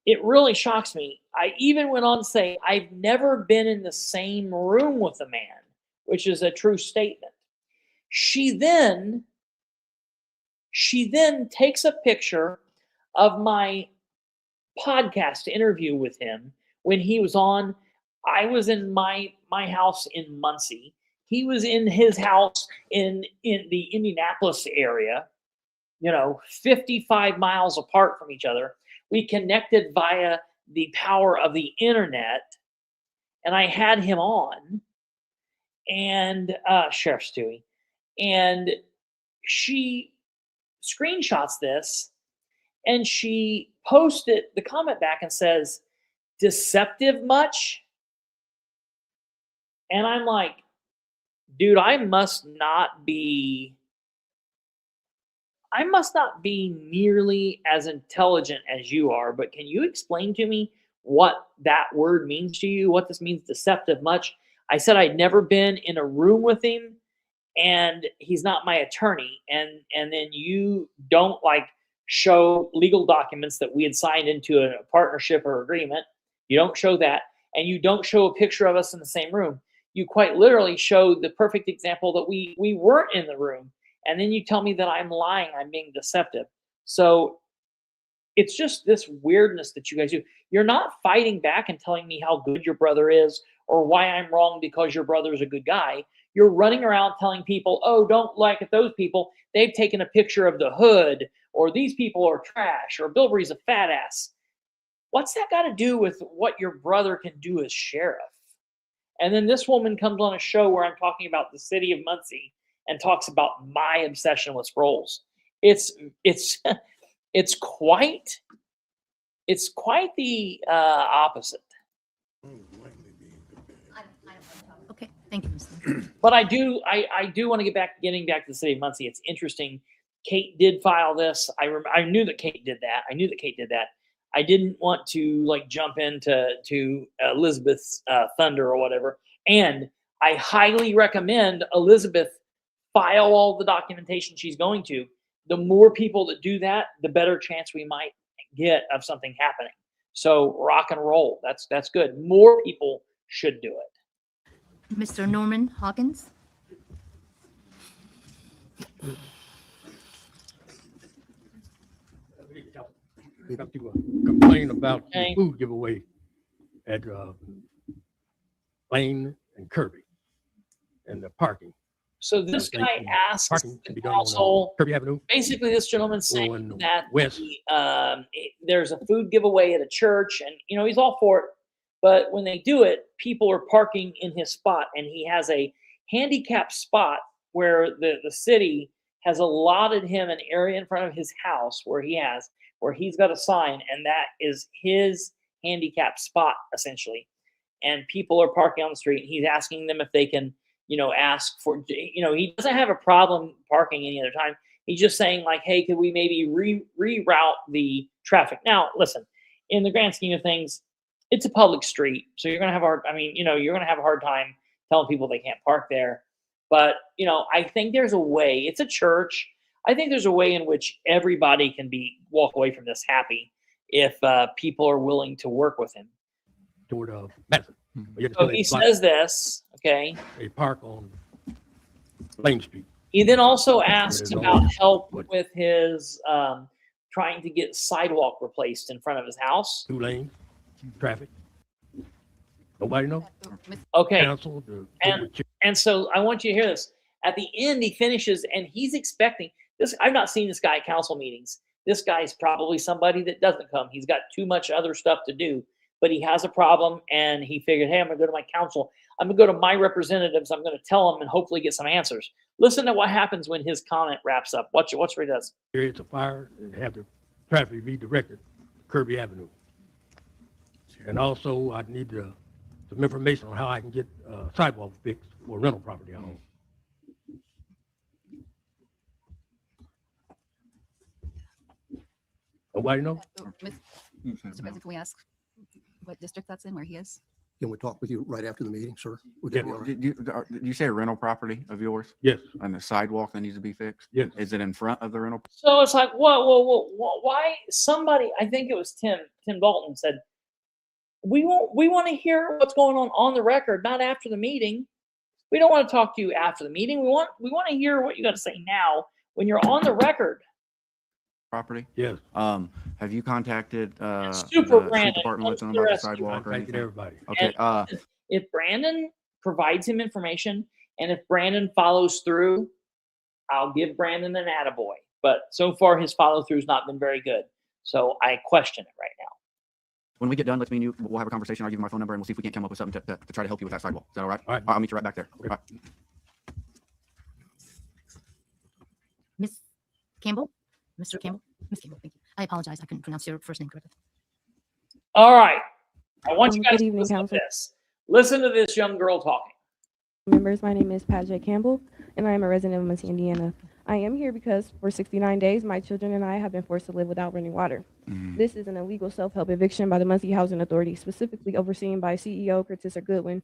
It really shocks me. I even went on to say, I've never been in the same room with a man, which is a true statement. She then takes a picture of my podcast interview with him when he was on. I was in my house in Muncie. He was in his house in the Indianapolis area, 55 miles apart from each other. We connected via the power of the internet, and I had him on, and Sheriff Stewie, and she screenshots this, and she posted the comment back and says, "Deceptive much?" And I'm like, dude, I must not be nearly as intelligent as you are, but can you explain to me what that word means to you? What this means, deceptive much? I said I'd never been in a room with him and he's not my attorney. And then you don't show legal documents that we had signed into a partnership or agreement. You don't show that. And you don't show a picture of us in the same room. You quite literally showed the perfect example that we weren't in the room. And then you tell me that I'm lying, I'm being deceptive. So it's just this weirdness that you guys do. You're not fighting back and telling me how good your brother is or why I'm wrong because your brother is a good guy. You're running around telling people, oh, don't like it, those people. They've taken a picture of the hood, or these people are trash, or Bilberry's a fat ass. What's that got to do with what your brother can do as sheriff? And then this woman comes on a show where I'm talking about the city of Muncie and talks about my obsession with Sproles. It's quite the opposite. Okay, thank you, Mr. But I do want to getting back to the city of Muncie. It's interesting. Kate did file this. I knew that Kate did that. I didn't want to jump into Elizabeth's thunder or whatever, And I highly recommend Elizabeth file all the documentation she's going to. The more people that do that, the better chance we might get of something happening. So rock and roll. That's good. More people should do it. Mr. Norman Hawkins. We got to complain about Okay. the food giveaway at Lane and Kirby and the parking. So this I think guy asks Parking the can be done on council. Kirby Avenue. Basically, this gentleman's saying Going that west. there's a food giveaway at a church, and he's all for it. But when they do it, people are parking in his spot, and he has a handicapped spot where the city has allotted him an area in front of his house where he's got a sign, and that is his handicapped spot essentially. And people are parking on the street. He's asking them if they can, ask for, he doesn't have a problem parking any other time. He's just saying like, hey, could we maybe reroute the traffic? Now, listen, in the grand scheme of things, it's a public street. So you're going to have you're going to have a hard time telling people they can't park there. But, I think there's a way. It's a church. I think there's a way in which everybody can walk away from this happy if people are willing to work with him. Toward Madison. So he says this, okay. They park on Lane Street. He then also asks There's about always- help what? with his trying to get sidewalk replaced in front of his house. 2 lanes, traffic. Nobody know? Okay. Council, And so I want you to hear this. At the end, he finishes and he's expecting this. I've not seen this guy at council meetings. This guy's probably somebody that doesn't come. He's got too much other stuff to do, but he has a problem and he figured, hey, I'm going to go to my council. I'm going to go to my representatives. I'm going to tell them and hopefully get some answers. Listen to what happens when his comment wraps up. Watch what he does. it's a fire and have the traffic redirected to Kirby Avenue. And also I need some information on how I can get sidewalk fixed for rental property I own. Nobody know? Mr. President, can we ask what district that's in, where he is? Can we talk with you right after the meeting, sir? Would Yeah. that be all right? Did you say a rental property of yours Yes, and the sidewalk that needs to be fixed? yes. Is it in front of the rental? So it's like, whoa, why? Somebody, I think it was Tim Dalton said, we want to hear what's going on the record, not after the meeting. We don't want to talk to you after the meeting. We want to hear what you got to say now when you're on the record. Property? Yes, Have you contacted Super the Brandon street department with them comes to about the rescue. sidewalk or I thanked anything? everybody. Okay, And if Brandon provides him information and if Brandon follows through, I'll give Brandon an attaboy. But so far his follow through's not been very good. So I question it right now. when we get done, let's me and you, we'll have a conversation. I'll give you my phone number and we'll see if we can't come up with something to try to help you with that sidewalk. Is that all right? All right. I'll meet you right back there. Okay. All right. Miss Campbell? Mr. Campbell? Miss Campbell, thank you. I apologize, I couldn't pronounce your first name correctly. All right. I want you Good guys to evening, listen to Council. this. Listen to this young girl talking. Members, my name is Patrick Campbell, and I am a resident of Muncie, Indiana. I am here because for 69 days, my children and I have been forced to live without running water. This is an illegal self-help eviction by the Muncie Housing Authority, specifically overseen by CEO Curtis Goodwin.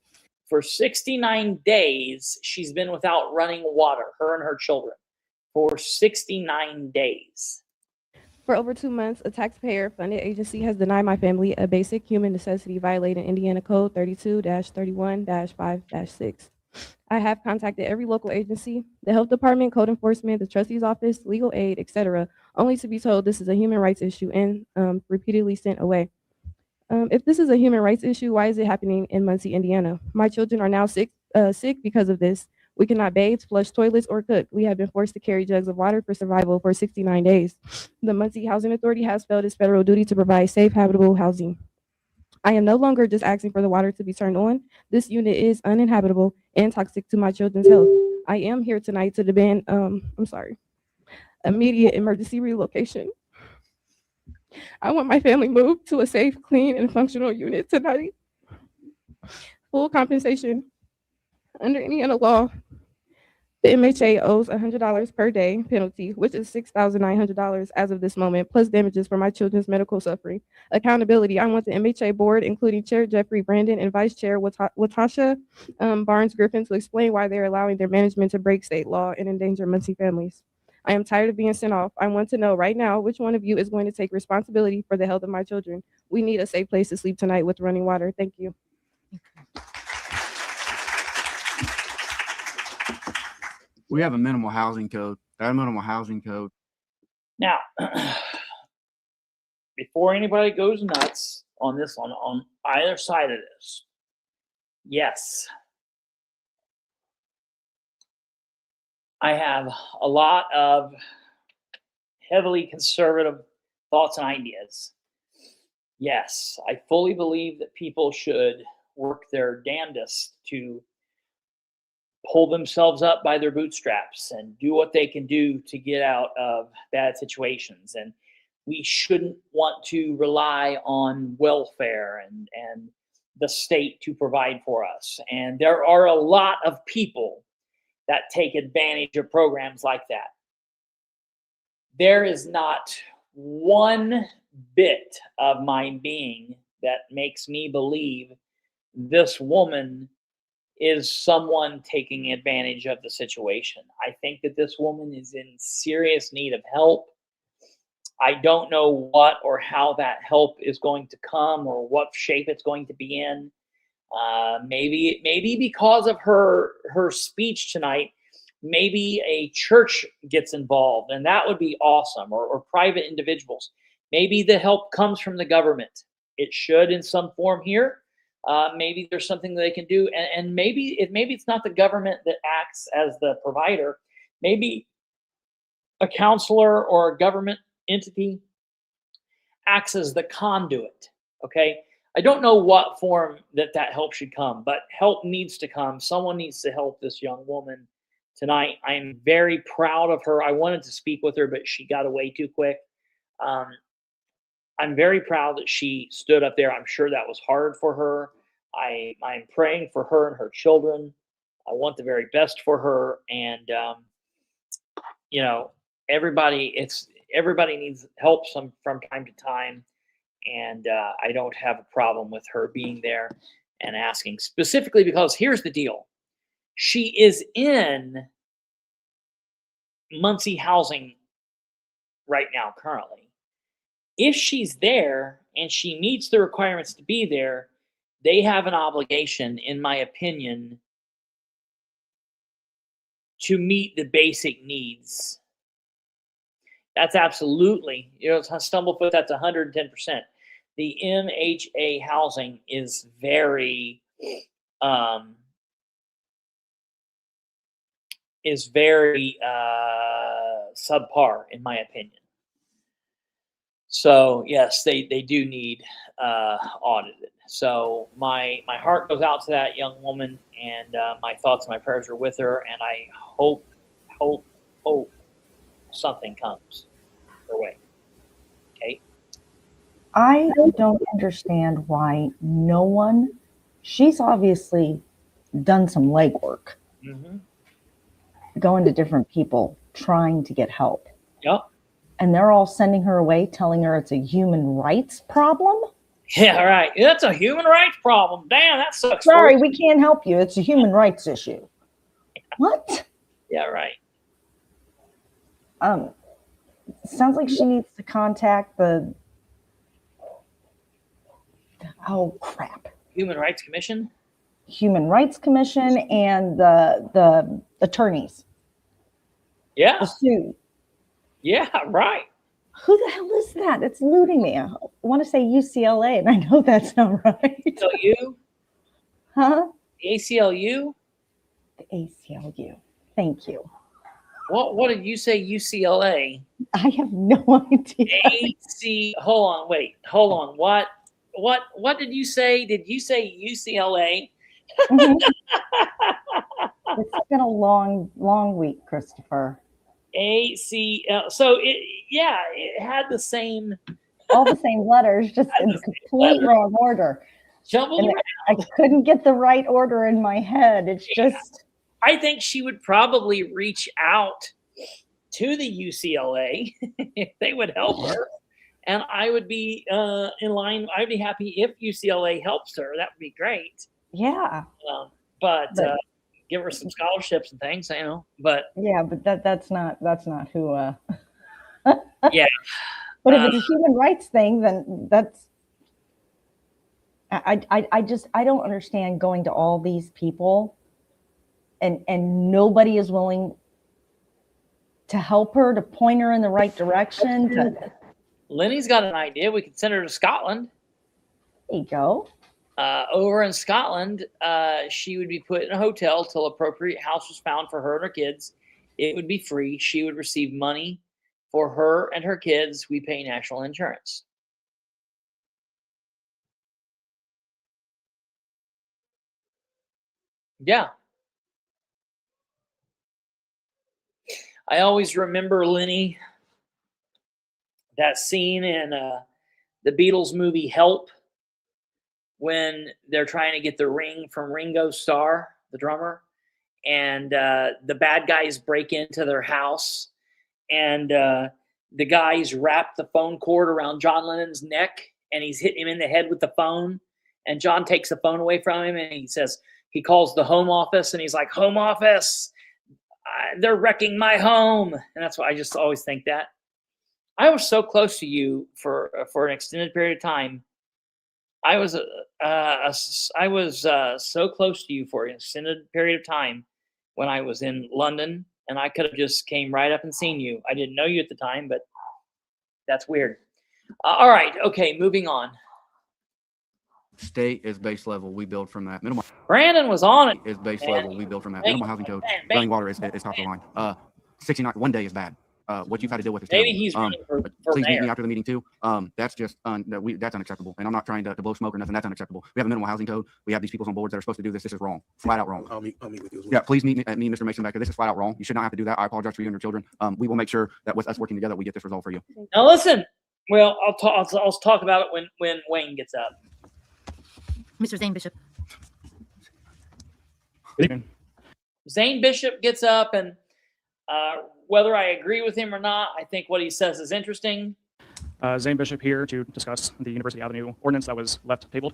For 69 days, she's been without running water, her and her children, for 69 days. For over 2 months, a taxpayer-funded agency has denied my family a basic human necessity violating Indiana Code 32-31-5-6. I have contacted every local agency, the health department, code enforcement, the trustee's office, legal aid, etc., only to be told this is a human rights issue and repeatedly sent away. If this is a human rights issue, why is it happening in Muncie, Indiana? My children are now sick because of this. We cannot bathe, flush toilets, or cook. We have been forced to carry jugs of water for survival for 69 days. The Muncie Housing Authority has failed its federal duty to provide safe, habitable housing. I am no longer just asking for the water to be turned on. This unit is uninhabitable and toxic to my children's health. I am here tonight to demand, immediate emergency relocation. I want my family moved to a safe, clean, and functional unit tonight. Full compensation under Indiana law The MHA owes $100 per day penalty, which is $6,900 as of this moment, plus damages for my children's medical suffering. Accountability. I want the MHA board, including Chair Jeffrey Brandon and Vice Chair Watasha Barnes Griffin, to explain why they're allowing their management to break state law and endanger Muncie families. I am tired of being sent off. I want to know right now which one of you is going to take responsibility for the health of my children. We need a safe place to sleep tonight with running water. Thank you. We have a minimal housing code. That minimal housing code. Now, before anybody goes nuts on this, on either side of this, yes, I have a lot of heavily conservative thoughts and ideas. Yes, I fully believe that people should work their damnedest to pull themselves up by their bootstraps and do what they can do to get out of bad situations. And we shouldn't want to rely on welfare and the state to provide for us. And there are a lot of people that take advantage of programs like that. There is not one bit of my being that makes me believe this woman is someone taking advantage of the situation. I think that this woman is in serious need of help. I don't know what or how that help is going to come or what shape it's going to be in. Maybe because of her speech tonight, maybe a church gets involved, and that would be awesome, or private individuals. Maybe the help comes from the government. It should in some form here. Maybe there's something that they can do, and maybe it's not the government that acts as the provider. Maybe a counselor or a government entity acts as the conduit. Okay, I don't know what form that help should come, but help needs to come. Someone needs to help this young woman tonight. I am very proud of her. I wanted to speak with her, but she got away too quick. I'm very proud that she stood up there. I'm sure that was hard for her. I'm praying for her and her children. I want the very best for her. And, you know, everybody needs help from time to time. And I don't have a problem with her being there and asking, specifically because here's the deal. She is in Muncie housing right now currently. If she's there and she meets the requirements to be there, they have an obligation, in my opinion, to meet the basic needs. That's absolutely, it's a stumblefoot, that's 110%. The MHA housing is very, subpar, in my opinion. So yes, they do need audited. So my heart goes out to that young woman, and my thoughts and my prayers are with her, and I hope something comes her way. Okay. I don't understand why no one, she's obviously done some legwork, going to different people, trying to get help. Yep. And they're all sending her away, telling her it's a human rights problem. Yeah, right. That's a human rights problem. Damn, that sucks. Sorry, we can't help you. It's a human rights issue. What? Yeah, right. Sounds like she needs to contact the Human Rights Commission. Human Rights Commission and the attorneys. Yeah. The suit. Yeah, right. Who the hell is that? It's eluding me. I want to say UCLA, and I know that's not right. ACLU? Huh? The ACLU? The ACLU. Thank you. What did you say, UCLA? I have no idea. Hold on. What did you say? Did you say UCLA? It's been a long week, Christopher. ACL. So it had the same, all the same letters, just in complete wrong order. Jumbled around. I couldn't get the right order in my head. It's just. I think she would probably reach out to the UCLA if they would help her. And I would be in line. I'd be happy if UCLA helps her. That would be great. Yeah. But give her some scholarships and things, you know. But Yeah, but that's not who. yeah. But if it's a human rights thing, then that's. I don't understand going to all these people, and nobody is willing to help her, to point her in the right direction. Lenny's got an idea. We could send her to Scotland. There you go. Over in Scotland, she would be put in a hotel till appropriate house was found for her and her kids. It would be free. She would receive money for her and her kids. We pay national insurance. Yeah. I always remember, Lenny, that scene in the Beatles movie Help, when they're trying to get the ring from Ringo Starr, the drummer, and the bad guys break into their house, and the guys wrap the phone cord around John Lennon's neck, and he's hitting him in the head with the phone, and John takes the phone away from him, and he calls the home office, and he's like, "Home office, they're wrecking my home." And that's why I just always think that. I was so close to you for an extended period of time. I was so close to you for an extended period of time when I was in London, and I could have just came right up and seen you. I didn't know you at the time, but that's weird. All right, okay, moving on. State is base level. We build from that. Minimal Brandon was on it. is base Man. level. We build from that. Minimal housing code. Running water is top of the line. 69. One day is bad. What you've had to deal with is Maybe terrible. he's running for Please meet me mayor. after the meeting too. That's just that's unacceptable. And I'm not trying to blow smoke or nothing. That's unacceptable. We have a minimal housing code. We have these people on boards that are supposed to do this. This is wrong. Flat out wrong. I'll meet with you as well. Yeah, please meet me, Mr. Mason, back here. This is flat out wrong. You should not have to do that. I apologize for you and your children. We will make sure that with us working together, we get this resolved for you. Now listen. Well, I'll talk about it when Wayne gets up. Mr. Zane Bishop. Good evening. Zane Bishop gets up, and whether I agree with him or not, I think what he says is interesting. Zane Bishop here to discuss the University Avenue ordinance that was left tabled.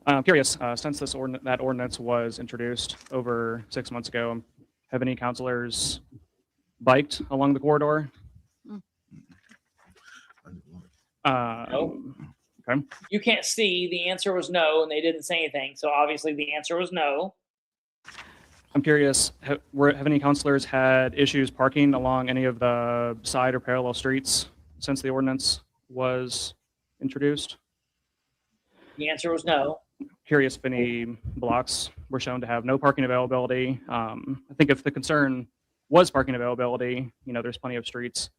I'm curious, since that ordinance was introduced over 6 months ago, have any counselors biked along the corridor? No. Okay. You can't see. The answer was no, and they didn't say anything. So obviously the answer was no. I'm curious, have any counselors had issues parking along any of the side or parallel streets since the ordinance was introduced? The answer was no. Curious if any blocks were shown to have no parking availability. I think if the concern was parking availability, there's plenty of streets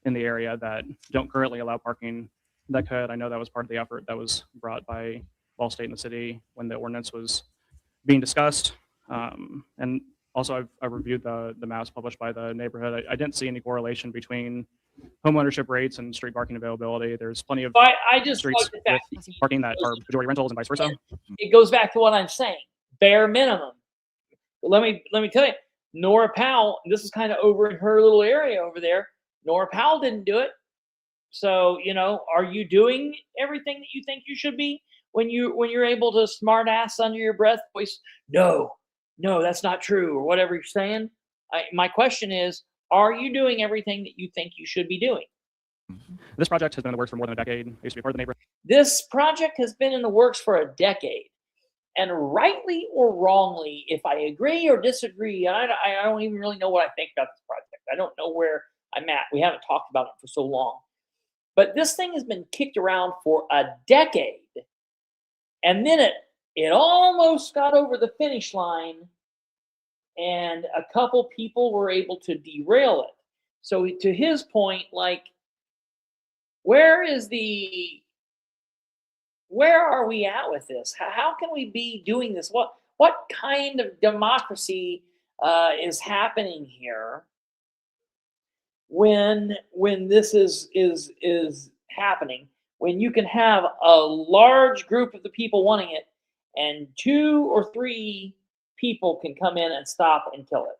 in the area that don't currently allow parking that could. I know that was part of the effort that was brought by Ball State and the city when the ordinance was being discussed. And also I've reviewed the maps published by the neighborhood. I didn't see any correlation between homeownership rates and street parking availability. There's plenty of I just streets like the fact with parking that are majority rentals and vice versa. it goes back to what I'm saying. Bare minimum. Let me tell you, Nora Powell, this is kind of over in her little area over there. Nora Powell didn't do it. So, are you doing everything that you think you should be when you're able to smart ass under your breath voice? No, that's not true, or whatever you're saying. My question is, are you doing everything that you think you should be doing? This project has been in the works for more than a decade. I used to be part of the neighborhood. This project has been in the works for a decade. And rightly or wrongly, if I agree or disagree, I don't even really know what I think about this project. I don't know where I'm at. We haven't talked about it for so long. But this thing has been kicked around for a decade. And then it almost got over the finish line, and a couple people were able to derail it. So to his point, where are we at with this? How can we be doing this? What kind of democracy is happening here when this is happening? When you can have a large group of the people wanting it, and 2 or 3 people can come in and stop and kill it.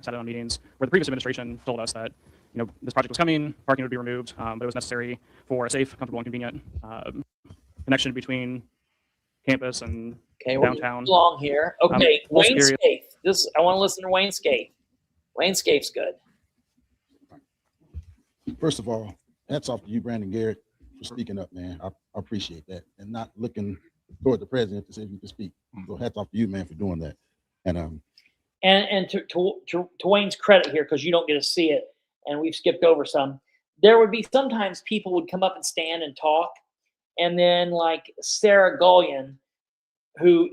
Sat in on meetings where the previous administration told us that, you know, this project was coming, parking would be removed, but it was necessary for a safe, comfortable, and convenient connection between campus and Okay, we're downtown. long here. Okay, also Wayne curious- Scaife. This I want to listen to Wayne Scaife. Wayne Scaife's good. First of all, hats off to you, Brandon Garrett, for speaking up, man. I appreciate that, and not looking toward the president to see if you can speak. So hats off to you, man, for doing that. And To Wayne's credit here, because you don't get to see it, and we've skipped over some. There would be sometimes people would come up and stand and talk, and then like Sarah Gullion, who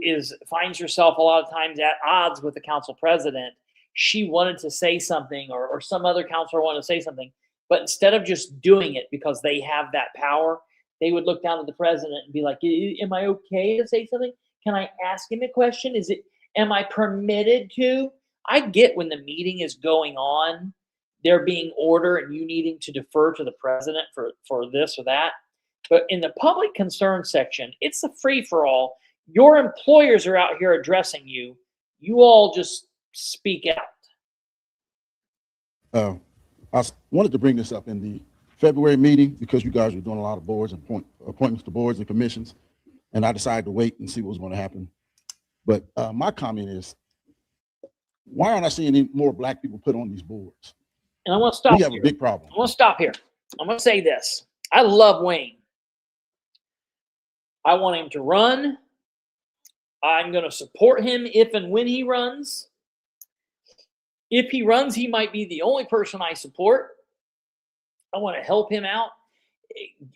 finds herself a lot of times at odds with the council president, she wanted to say something, or some other counselor wanted to say something, but instead of just doing it because they have that power, they would look down at the president and be like, am I okay to say something? Can I ask him a question? Am I permitted to? I get when the meeting is going on, there being order and you needing to defer to the president for this or that. But in the public concern section, it's a free-for-all. Your employers are out here addressing you. You all just speak out. I wanted to bring this up in the February meeting because you guys were doing a lot of boards and appointments to boards and commissions, and I decided to wait and see what was going to happen. But my comment is, why aren't I seeing any more Black people put on these boards? And I want to stop. We have a big problem. I want to stop here. I'm going to say this. I love Wayne. I want him to run. I'm going to support him if and when he runs. If he runs, he might be the only person I support. I want to help him out.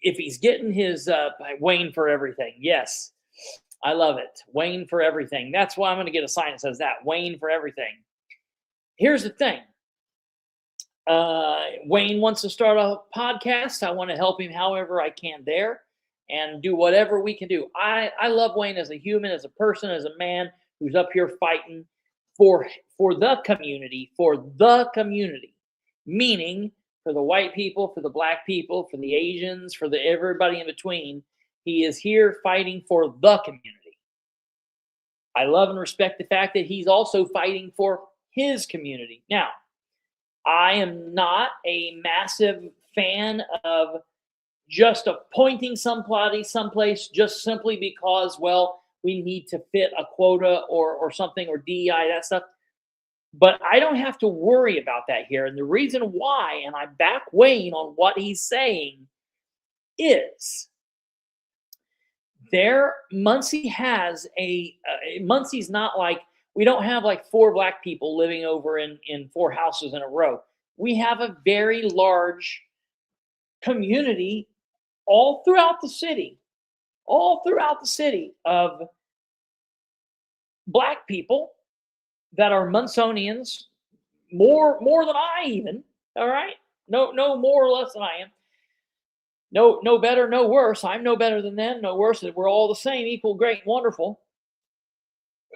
If he's getting his Wayne for everything, yes, I love it. Wayne for everything. That's why I'm going to get a sign that says that, Wayne for everything. Here's the thing. Wayne wants to start a podcast. I want to help him however I can there and do whatever we can do. I love Wayne as a human, as a person, as a man who's up here fighting for the community, meaning for the white people, for the Black people, for the Asians, for everybody in between. He is here fighting for the community. I love and respect the fact that he's also fighting for his community. Now, I am not a massive fan of just appointing somebody someplace just simply because, well, we need to fit a quota or something, or DEI, that stuff. But I don't have to worry about that here. And the reason why, and I back Wayne on what he's saying, is Muncie has Muncie's not like, we don't have like 4 Black people living over in 4 houses in a row. We have a very large community all throughout the city of Black people that are Munsonians, more than I even, all right? No more or less than I am. No better, no worse. I'm no better than them, no worse. We're all the same, equal, great, wonderful,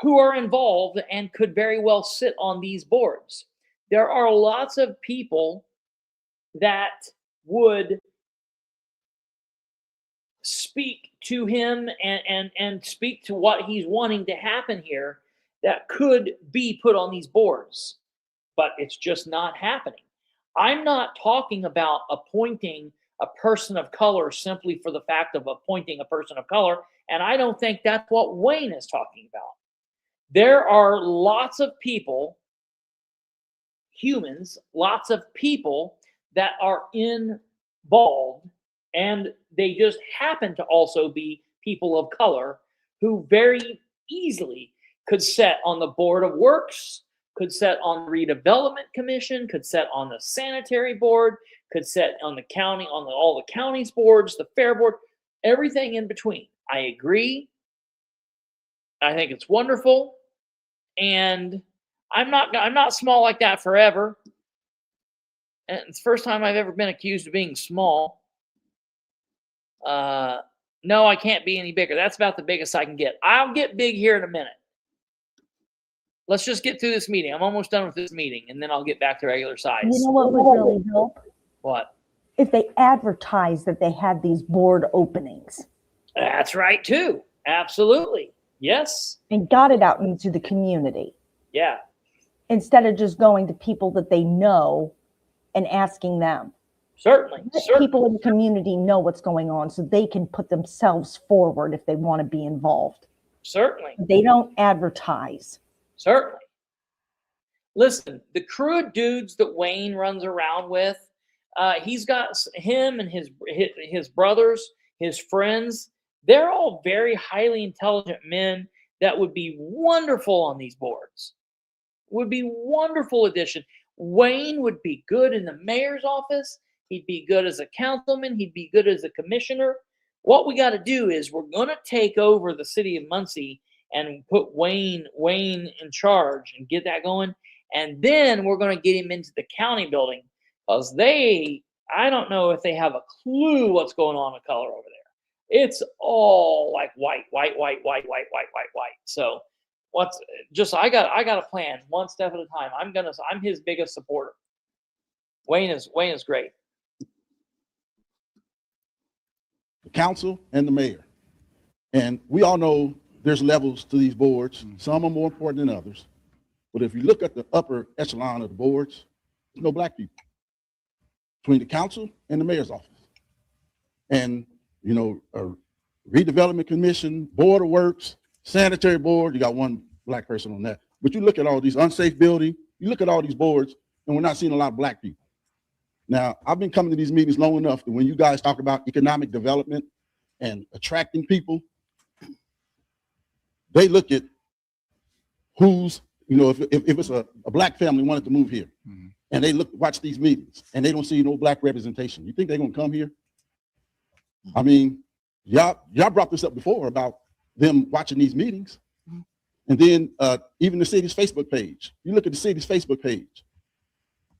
who are involved and could very well sit on these boards. There are lots of people that would speak to him and speak to what he's wanting to happen here that could be put on these boards, but it's just not happening. I'm not talking about appointing a person of color simply for the fact of appointing a person of color, and I don't think that's what Wayne is talking about. There are lots of people, humans, lots of people that are involved, and they just happen to also be people of color who very easily could sit on the Board of Works, could sit on the Redevelopment Commission, could sit on the Sanitary Board, could sit on the county, on all the county's boards, the Fair Board, everything in between. I agree. I think it's wonderful. And I'm not small like that forever. And it's the first time I've ever been accused of being small. No, I can't be any bigger. That's about the biggest I can get. I'll get big here in a minute. Let's just get through this meeting. I'm almost done with this meeting, and then I'll get back to regular size. You know what would really help? What? If they advertised that they had these board openings. That's right, too. Absolutely. Yes. and got it out into the community Yeah. instead of just going to people that they know and asking them. Certainly. Let Certainly. people in the community know what's going on so they can put themselves forward if they want to be involved. Certainly. They don't advertise. Certainly. Listen, the crew of dudes that Wayne runs around with, he's got him and his brothers, his friends. They're all very highly intelligent men that would be wonderful on these boards. Would be wonderful addition. Wayne would be good in the mayor's office. He'd be good as a councilman. He'd be good as a commissioner. What we got to do is we're going to take over the city of Muncie and put Wayne in charge and get that going. And then we're going to get him into the county building because I don't know if they have a clue what's going on with color over there. It's all like white. So I got a plan, one step at a time. I'm his biggest supporter. Wayne is great. The council and the mayor. And we all know there's levels to these boards. Some are more important than others. But if you look at the upper echelon of the boards, there's no black people between the council and the mayor's office. And, you know, a redevelopment commission, board of works, sanitary board, you got one black person on that. But you look at all these unsafe building, you look at all these boards, and we're not seeing a lot of black people. Now, I've been coming to these meetings long enough that when you guys talk about economic development and attracting people, they look at who's, you know, if it's a black family wanted to move here, and they watch these meetings, and they don't see no black representation. You think they're gonna come here? I mean, y'all brought this up before about them watching these meetings. And then even the city's Facebook page. You look at the city's Facebook page.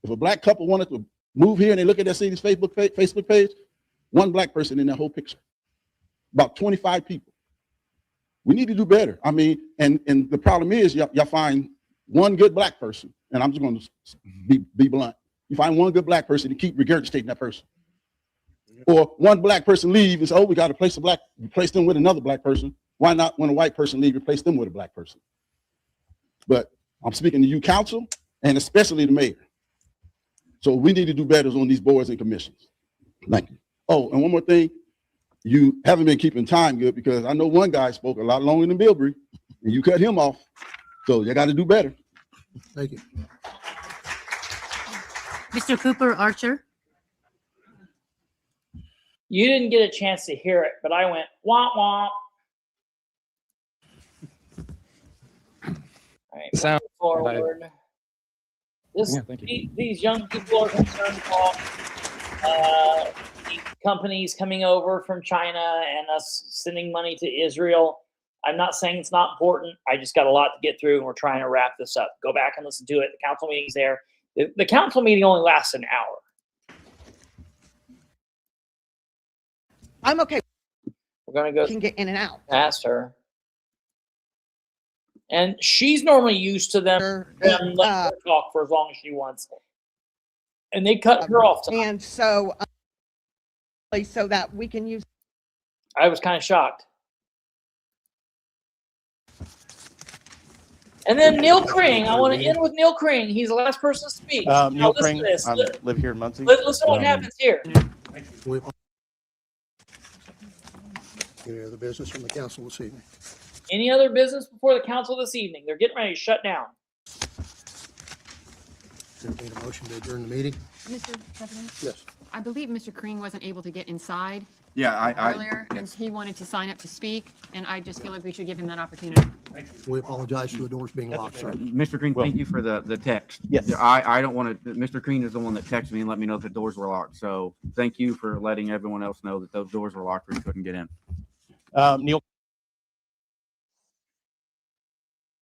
If a black couple wanted to move here and they look at their city's Facebook page, one black person in that whole picture. About 25 people. We need to do better. I mean, and the problem is y'all find one good black person, and I'm just going to be blunt. You find one good black person and keep regurgitating that person. Or one black person leave and say, oh, we got to replace them with another black person. Why not, when a white person leave, replace them with a black person? But I'm speaking to you, council, and especially the mayor. So we need to do better on these boards and commissions. Thank you. Oh, and one more thing. You haven't been keeping time good because I know one guy spoke a lot longer than Bilbrey, and you cut him off. So you got to do better. Thank you. Mr. Cooper Archer. You didn't get a chance to hear it, but I went womp womp. All right, forward. These young people are concerned about the companies coming over from China and us sending money to Israel. I'm not saying it's not important. I just got a lot to get through, and we're trying to wrap this up. Go back and listen to it. The council meeting's there. The council meeting only lasts an hour. I'm okay. We're gonna go. Can get in and out. Ask her. And she's normally used to them letting her talk for as long as she wants. And they cut her off tonight. And so, so that we can use. I was kind of shocked. And then Neil Kring. I want to end with Neil Kring. He's the last person to speak. Neil Kring, I live here in Muncie. Listen to what happens here. Any other business from the council this evening? Any other business before the council this evening? They're getting ready to shut down. Entertain a motion to adjourn the meeting? Mr. President? Yes. I believe Mr. Kring wasn't able to get inside Yeah, earlier, and he wanted to sign up to speak, and I just feel like we should give him that opportunity. We apologize for the doors being locked, sir. Mr. Green, thank you for the text. Yes. I don't want to, Mr. Green is the one that texted me and let me know that the doors were locked. So thank you for letting everyone else know that those doors were locked or you couldn't get in. Neil.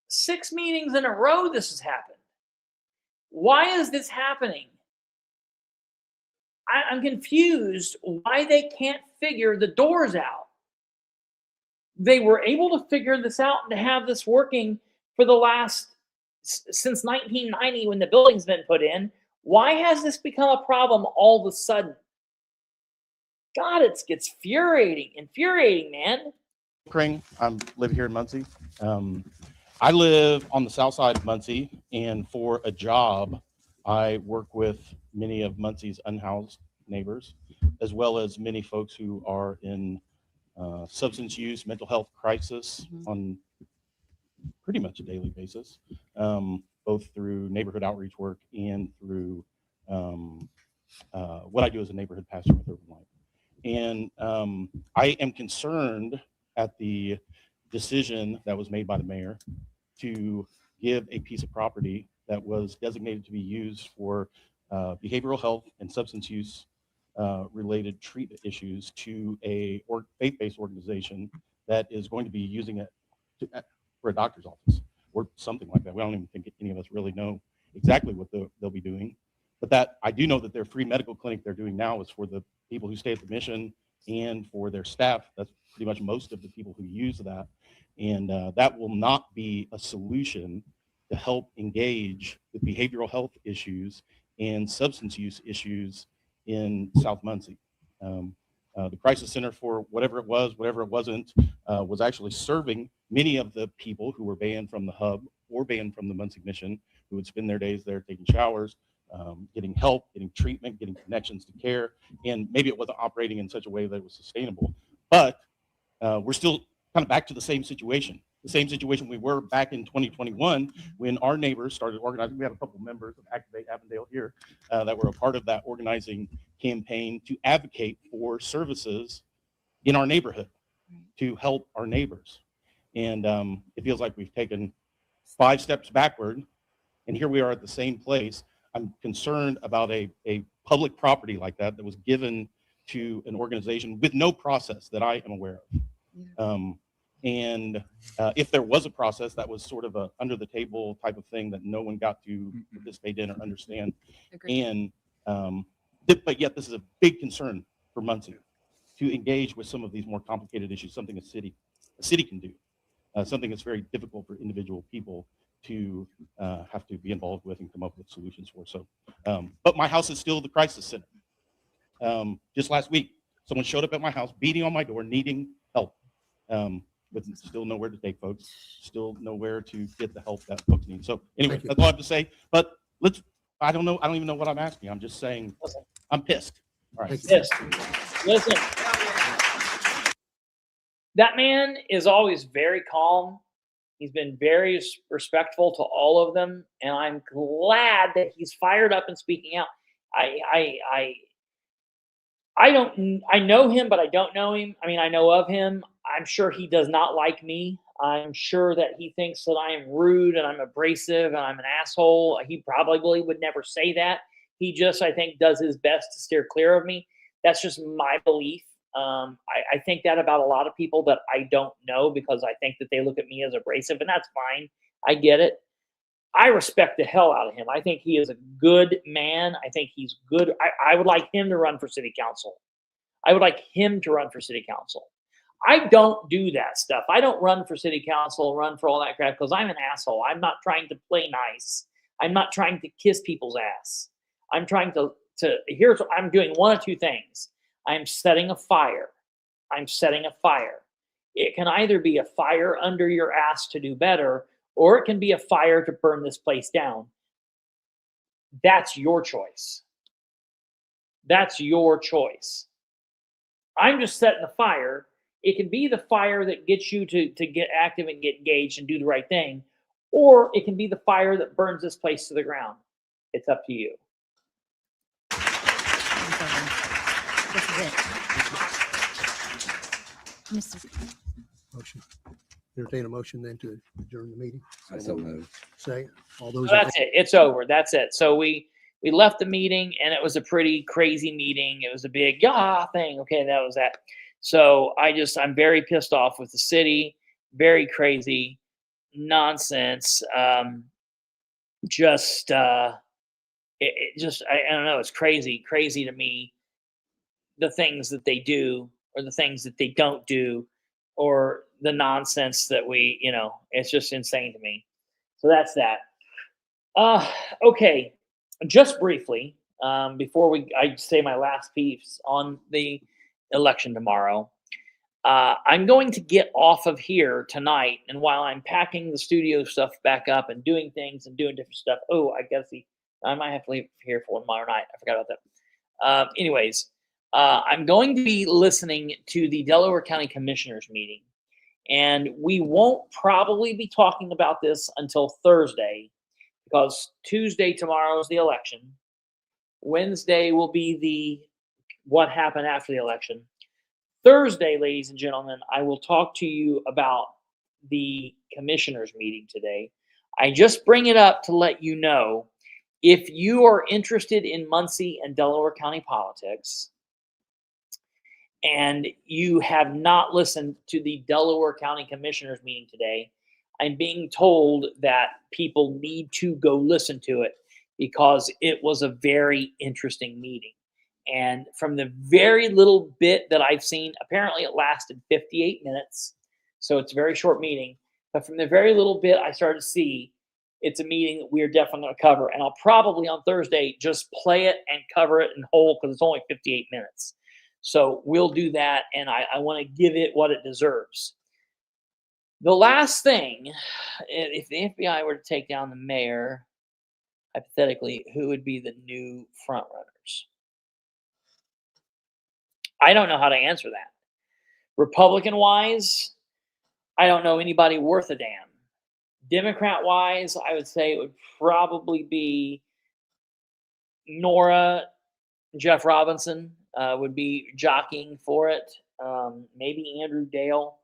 6 meetings in a row this has happened. Why is this happening? I'm confused why they can't figure the doors out. They were able to figure this out and to have this working for the since 1990 when the building's been put in. Why has this become a problem all of a sudden? God, it's infuriating, man. Kring. I live here in Muncie. I live on the south side of Muncie, and for a job, I work with many of Muncie's unhoused neighbors, as well as many folks who are in substance use, mental health crisis on pretty much a daily basis, both through neighborhood outreach work and through what I do as a neighborhood pastor with Urban Life. And I am concerned at the decision that was made by the mayor to give a piece of property that was designated to be used for behavioral health and substance use related treatment issues to a faith-based organization that is going to be using it for a doctor's office or something like that. We don't even think any of us really know exactly what they'll be doing. But that I do know that their free medical clinic they're doing now is for the people who stay at the mission and for their staff. That's pretty much most of the people who use that. And that will not be a solution to help engage with behavioral health issues and substance use issues in South Muncie. The crisis center, for whatever it was, whatever it wasn't, was actually serving many of the people who were banned from the hub or banned from the Muncie mission, who would spend their days there taking showers, getting help, getting treatment, getting connections to care. And maybe it wasn't operating in such a way that it was sustainable. But we're still kind of back to the same situation we were back in 2021 when our neighbors started organizing. We had a couple of members of Activate Avondale here that were a part of that organizing campaign to advocate for services in our neighborhood to help our neighbors. And it feels like we've taken 5 steps backward, and here we are at the same place. I'm concerned about a public property like that was given to an organization with no process that I am aware of. And if there was a process, that was sort of a under the table type of thing that no one got to participate in or understand. And but yet this is a big concern for Muncie to engage with some of these more complicated issues, something a city can do, something that's very difficult for individual people to have to be involved with and come up with solutions for. So, but my house is still the crisis center. Just last week, someone showed up at my house, beating on my door, needing help. But still nowhere to take folks, still nowhere to get the help that folks need. So anyway, that's all I have to say. But I don't even know what I'm asking. I'm just saying, I'm pissed. All right. Pissed. Listen, that man is always very calm. He's been very respectful to all of them. And I'm glad that he's fired up and speaking out. I know him, but I don't know him. I mean, I know of him. I'm sure he does not like me. I'm sure that he thinks that I am rude and I'm abrasive and I'm an asshole. He probably would never say that. He just, I think, does his best to steer clear of me. That's just my belief. I think that about a lot of people that I don't know because I think that they look at me as abrasive, and that's fine. I get it. I respect the hell out of him. I think he is a good man. I think he's good. I would like him to run for city council. I would like him to run for city council. I don't do that stuff. I don't run for city council, run for all that crap because I'm an asshole. I'm not trying to play nice. I'm not trying to kiss people's ass. I'm trying I'm doing one of two things. I'm setting a fire. I'm setting a fire. It can either be a fire under your ass to do better, or it can be a fire to burn this place down. That's your choice. That's your choice. I'm just setting the fire. It can be the fire that gets you to get active and get engaged and do the right thing, or it can be the fire that burns this place to the ground. It's up to you. This is it. Motion. Entertain a motion then to adjourn the meeting. I so moved. Say, all those. So that's it. It's over. That's it. So we left the meeting, and it was a pretty crazy meeting. It was a big thing. Okay, that was that. So I'm very pissed off with the city. Very crazy nonsense. I don't know. It's crazy to me. The things that they do, or the things that they don't do, or the nonsense that it's just insane to me. So that's that. Okay, just briefly, before I say my last piece on the election tomorrow, I'm going to get off of here tonight, and while I'm packing the studio stuff back up and doing things and doing different stuff, I guess I might have to leave here for tomorrow night. I forgot about that. Anyways, I'm going to be listening to the Delaware County Commissioners meeting, and we won't probably be talking about this until Thursday, because Tuesday tomorrow is the election. Wednesday will be the what happened after the election. Thursday, ladies and gentlemen, I will talk to you about the commissioners meeting today. I just bring it up to let you know, if you are interested in Muncie and Delaware County politics, and you have not listened to the Delaware County Commissioners meeting today, I'm being told that people need to go listen to it, because it was a very interesting meeting. And from the very little bit that I've seen, apparently it lasted 58 minutes. So it's a very short meeting. But from the very little bit I started to see, it's a meeting that we're definitely going to cover. And I'll probably on Thursday just play it and cover it in whole, because it's only 58 minutes. So we'll do that. And I want to give it what it deserves. The last thing, if the FBI were to take down the mayor, hypothetically, who would be the new front runners? I don't know how to answer that. Republican-wise, I don't know anybody worth a damn. Democrat-wise, I would say it would probably be Nora, Jeff Robinson would be jockeying for it. Maybe Andrew Dale.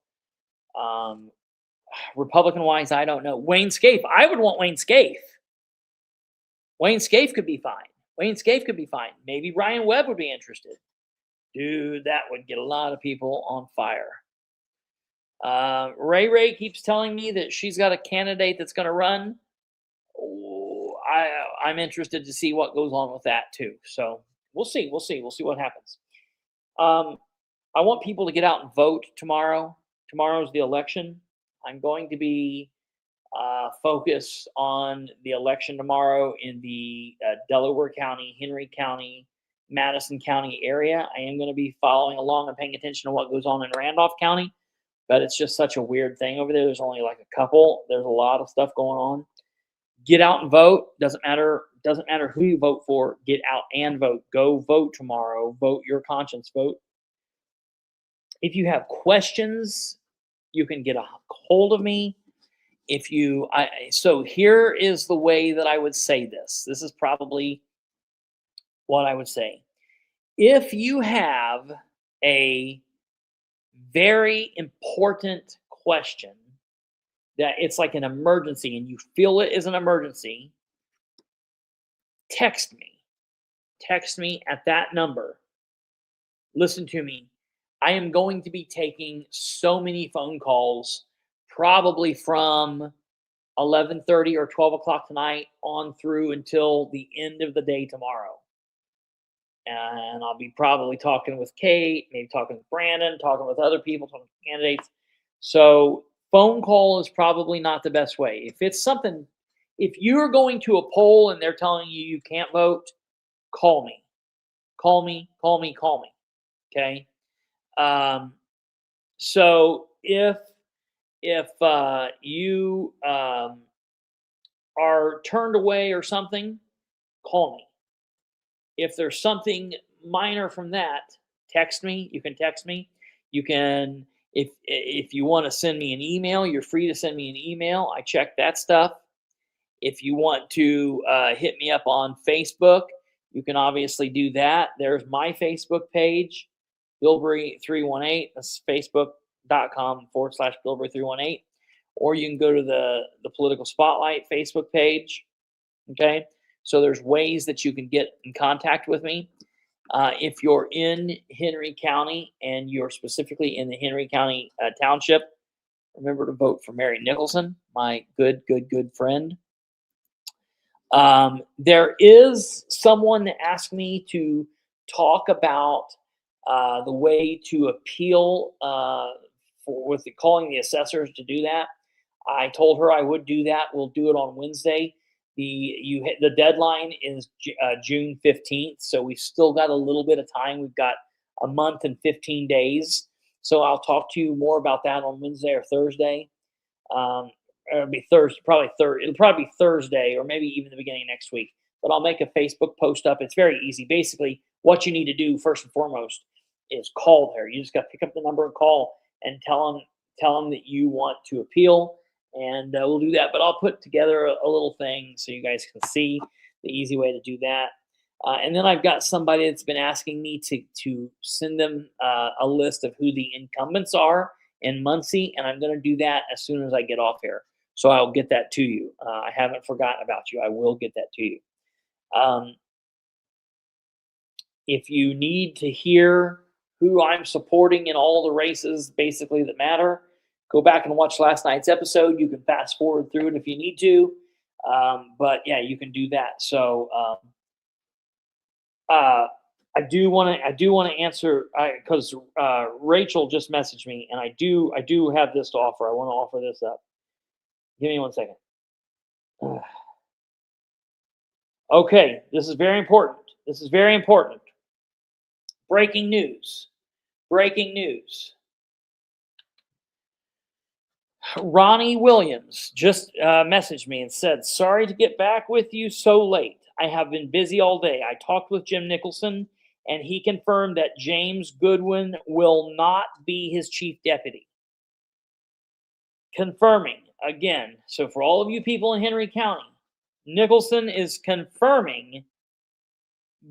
Republican-wise, I don't know. Wayne Scaife. I would want Wayne Scaife. Wayne Scaife could be fine. Wayne Scaife could be fine. Maybe Ryan Webb would be interested. Dude, that would get a lot of people on fire. Ray keeps telling me that she's got a candidate that's going to run. I'm interested to see what goes on with that too. So we'll see. We'll see what happens. I want people to get out and vote tomorrow. Tomorrow's the election. I'm going to be focused on the election tomorrow in the Delaware County, Henry County, Madison County area. I am going to be following along and paying attention to what goes on in Randolph County, but it's just such a weird thing over there. There's only like a couple. There's a lot of stuff going on. Get out and vote. Doesn't matter who you vote for. Get out and vote. Go vote tomorrow. Vote your conscience. Vote. If you have questions, you can get a hold of me. So here is the way that I would say this. This is probably what I would say. If you have a very important question that it's like an emergency and you feel it is an emergency, text me. Text me at that number. Listen to me. I am going to be taking so many phone calls, probably from 11:30 or 12 o'clock tonight on through until the end of the day tomorrow. And I'll be probably talking with Kate, maybe talking with Brandon, talking with other people, talking with candidates. So phone call is probably not the best way. If it's something, if you're going to a poll and they're telling you you can't vote, call me. Call me. Okay? So if you are turned away or something, call me. If there's something minor from that, text me. You can text me. You can, if you want to send me an email, you're free to send me an email. I check that stuff. If you want to hit me up on Facebook, you can obviously do that. There's my Facebook page, Bilbrey318. That's facebook.com/Bilbrey318. Or you can go to the Political Spotlight Facebook page. Okay. So there's ways that you can get in contact with me. If you're in Henry County and you're specifically in the Henry County Township, remember to vote for Mary Nicholson, my good friend. There is someone that asked me to talk about the way to appeal with calling the assessors to do that. I told her I would do that. We'll do it on Wednesday. The deadline is June 15th, so we've still got a little bit of time. We've got a month and 15 days. So I'll talk to you more about that on Wednesday or Thursday. It'll be Thursday, probably It'll probably be Thursday or maybe even the beginning of next week. But I'll make a Facebook post up. It's very easy. Basically, what you need to do first and foremost is call there. You just got to pick up the number and call and tell them that you want to appeal, and we'll do that. But I'll put together a little thing so you guys can see the easy way to do that. And then I've got somebody that's been asking me to send them a list of who the incumbents are in Muncie, and I'm going to do that as soon as I get off here. So I'll get that to you. I haven't forgotten about you. I will get that to you. If you need to hear who I'm supporting in all the races, basically, that matter, go back and watch last night's episode. You can fast forward through it if you need to. But yeah, you can do that. So I do want to answer because Rachel just messaged me, and I do have this to offer. I want to offer this up. Give me 1 second. Okay, this is very important. This is very important. Breaking news. Breaking news. Ronnie Williams just messaged me and said, "Sorry to get back with you so late. I have been busy all day. I talked with Jim Nicholson, and he confirmed that James Goodwin will not be his chief deputy." Confirming again. So for all of you people in Henry County, Nicholson is confirming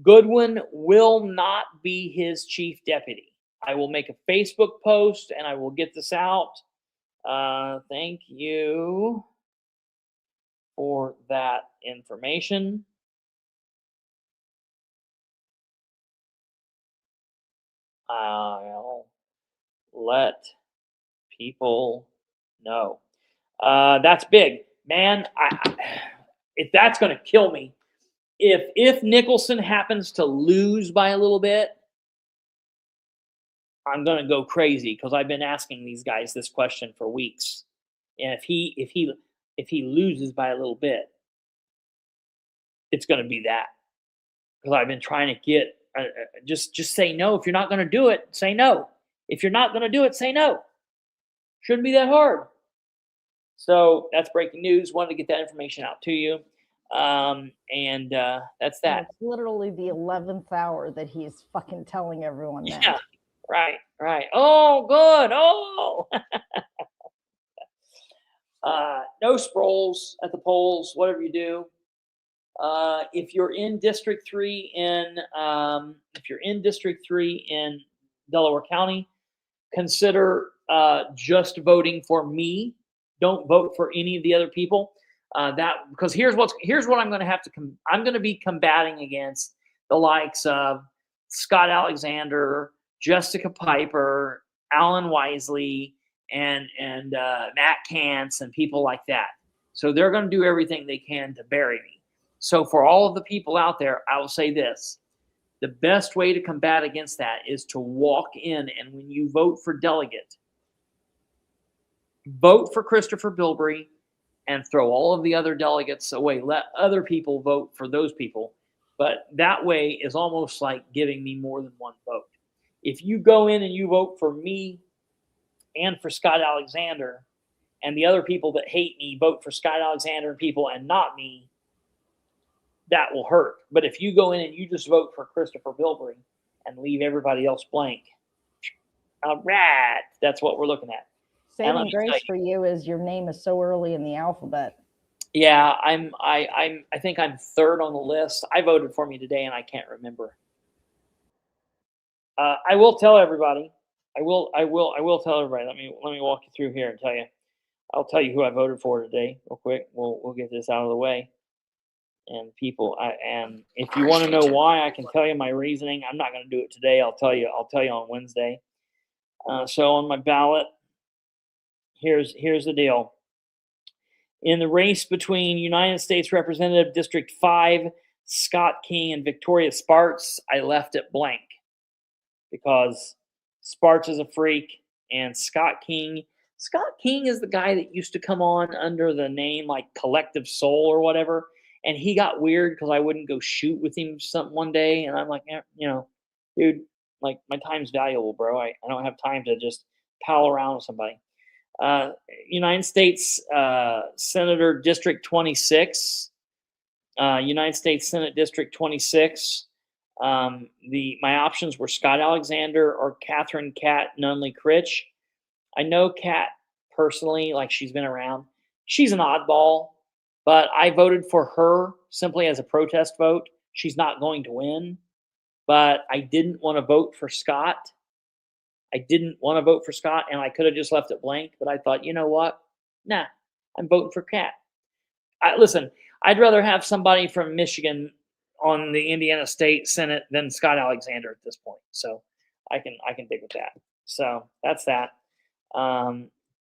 Goodwin will not be his chief deputy. I will make a Facebook post and I will get this out. Thank you for that information. I'll let people know. That's big, man. If that's going to kill me, if Nicholson happens to lose by a little bit, I'm going to go crazy because I've been asking these guys this question for weeks. And if he loses by a little bit, it's going to be that, because I've been trying to get just say no. If you're not going to do it, say no. If you're not going to do it, say no. Shouldn't be that hard. So that's breaking news. Wanted to get that information out to you. And that's that. It's literally the 11th hour that he's fucking telling everyone that. Yeah, right. Oh, good. Oh. No sproles at the polls, whatever you do. If you're in District 3 in Delaware County, consider just voting for me. Don't vote for any of the other people. Because here's what I'm going to have to I'm going to be combating against the likes of Scott Alexander, Jessica Piper, Alan Wisely, and Matt Kantz and people like that. So they're going to do everything they can to bury me. So for all of the people out there, I will say this: the best way to combat against that is to walk in, and when you vote for delegate, vote for Christopher Bilbrey and throw all of the other delegates away. Let other people vote for those people. But that way is almost like giving me more than one vote. If you go in and you vote for me and for Scott Alexander, and the other people that hate me vote for Scott Alexander and people and not me, that will hurt. But if you go in and you just vote for Christopher Bilbrey and leave everybody else blank, all right, that's what we're looking at. Saving grace for you is your name is so early in the alphabet. Yeah, I think I'm third on the list. I voted for me today and I can't remember. I will tell everybody. I will tell everybody. Let me walk you through here and tell you. I'll tell you who I voted for today real quick. We'll get this out of the way. And people, and if you want to know why, I can tell you my reasoning. I'm not going to do it today. I'll tell you on Wednesday. So on my ballot, here's the deal. In the race between United States Representative District 5, Scott King, and Victoria Sparks, I left it blank because Sparks is a freak, and Scott King is the guy that used to come on under the name like Collective Soul or whatever, and he got weird because I wouldn't go shoot with him one day, and I'm like, dude, Like my time's valuable, bro. I don't have time to just pal around with somebody. United States Senator District 26, United States Senate District 26. My options were Scott Alexander or Catherine Cat Nunley Critch. I know Cat personally, like she's been around. She's an oddball, but I voted for her simply as a protest vote. She's not going to win, but I didn't want to vote for Scott. I didn't want to vote for Scott, and I could have just left it blank, but I thought, you know what? Nah, I'm voting for Cat. Listen, I'd rather have somebody from Michigan on the Indiana State Senate than Scott Alexander at this point. So I can dig with that. So that's that.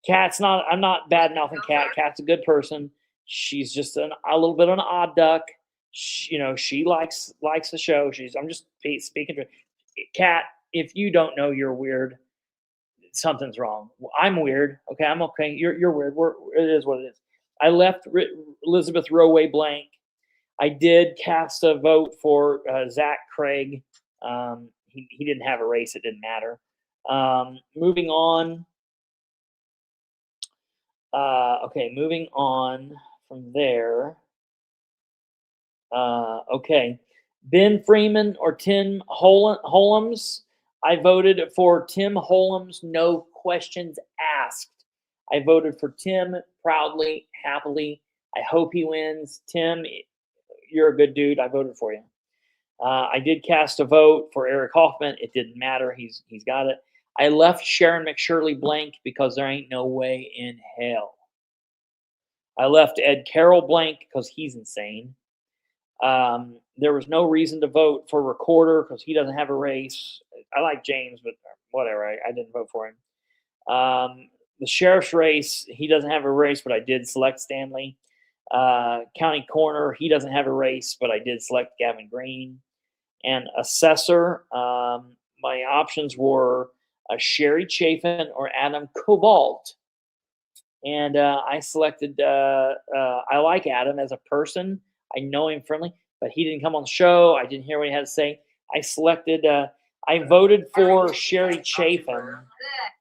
Cat's not, I'm not bad mouthing Cat. Cat's a good person. She's just a little bit of an odd duck. She likes the show. I'm just speaking to Cat. If you don't know you're weird, something's wrong. I'm weird. Okay, I'm okay. You're weird. It is what it is. I left Elizabeth Roway blank. I did cast a vote for Zach Craig. He didn't have a race. It didn't matter. Moving on. Moving on from there. Okay. Ben Freeman or Tim Holmes. I voted for Tim Holmes, no questions asked. I voted for Tim proudly, happily. I hope he wins. Tim, you're a good dude. I voted for you. I did cast a vote for Eric Hoffman. It didn't matter. He's got it. I left Sharon McShirley blank because there ain't no way in hell. I left Ed Carroll blank because he's insane. There was no reason to vote for Recorder because he doesn't have a race. I like James, but whatever. I didn't vote for him. The sheriff's race, he doesn't have a race, but I did select Stanley. County coroner, he doesn't have a race, but I did select Gavin Green. And assessor, my options were Sherry Chafin or Adam Cobalt. And I selected, I like Adam as a person. I know him friendly, but he didn't come on the show. I didn't hear what he had to say. I selected, I voted for Sherry Chafin.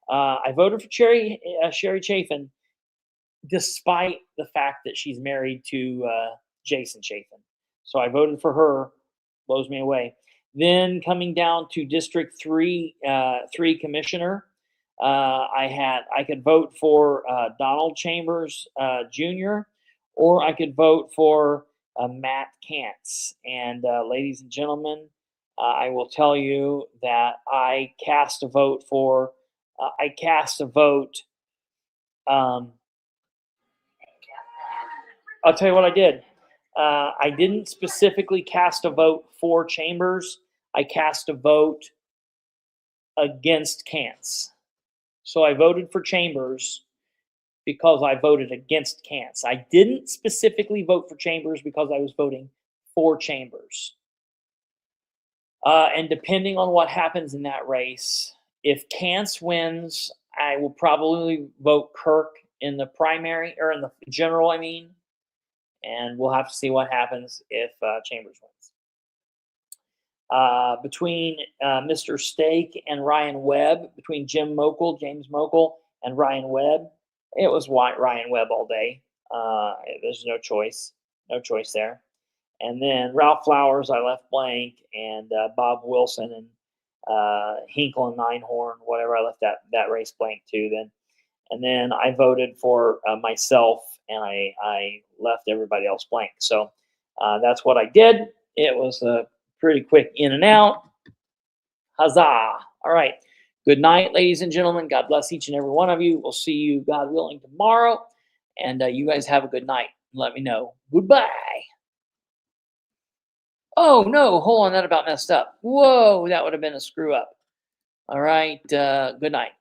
I voted for Sherry Chafin, despite the fact that she's married to Jason Chafin. So I voted for her. Blows me away. Then coming down to District 3 commissioner, I could vote for Donald Chambers Jr., or I could vote for Matt Kantz. And ladies and gentlemen, I will tell you that I cast a vote for. I'll tell you what I did. I didn't specifically cast a vote for Chambers. I cast a vote against Kantz. So I voted for Chambers because I voted against Kantz. I didn't specifically vote for Chambers because I was voting for Chambers. And depending on what happens in that race, if Kantz wins, I will probably vote Kirk in the primary, or in the general, I mean. And we'll have to see what happens if Chambers wins. Between Mr. Stake and Ryan Webb, between James Mokel, and Ryan Webb, it was Ryan Webb all day. There's no choice there. And then Ralph Flowers, I left blank, and Bob Wilson and Hinkle and Ninehorn, whatever, I left that race blank too. And then I voted for myself, and I left everybody else blank. So that's what I did. It was a pretty quick in and out. Huzzah. All right. Good night, ladies and gentlemen. God bless each and every one of you. We'll see you, God willing, tomorrow. And you guys have a good night. Let me know. Goodbye. Oh, no. Hold on. That about messed up. Whoa. That would have been a screw up. All right. Good night.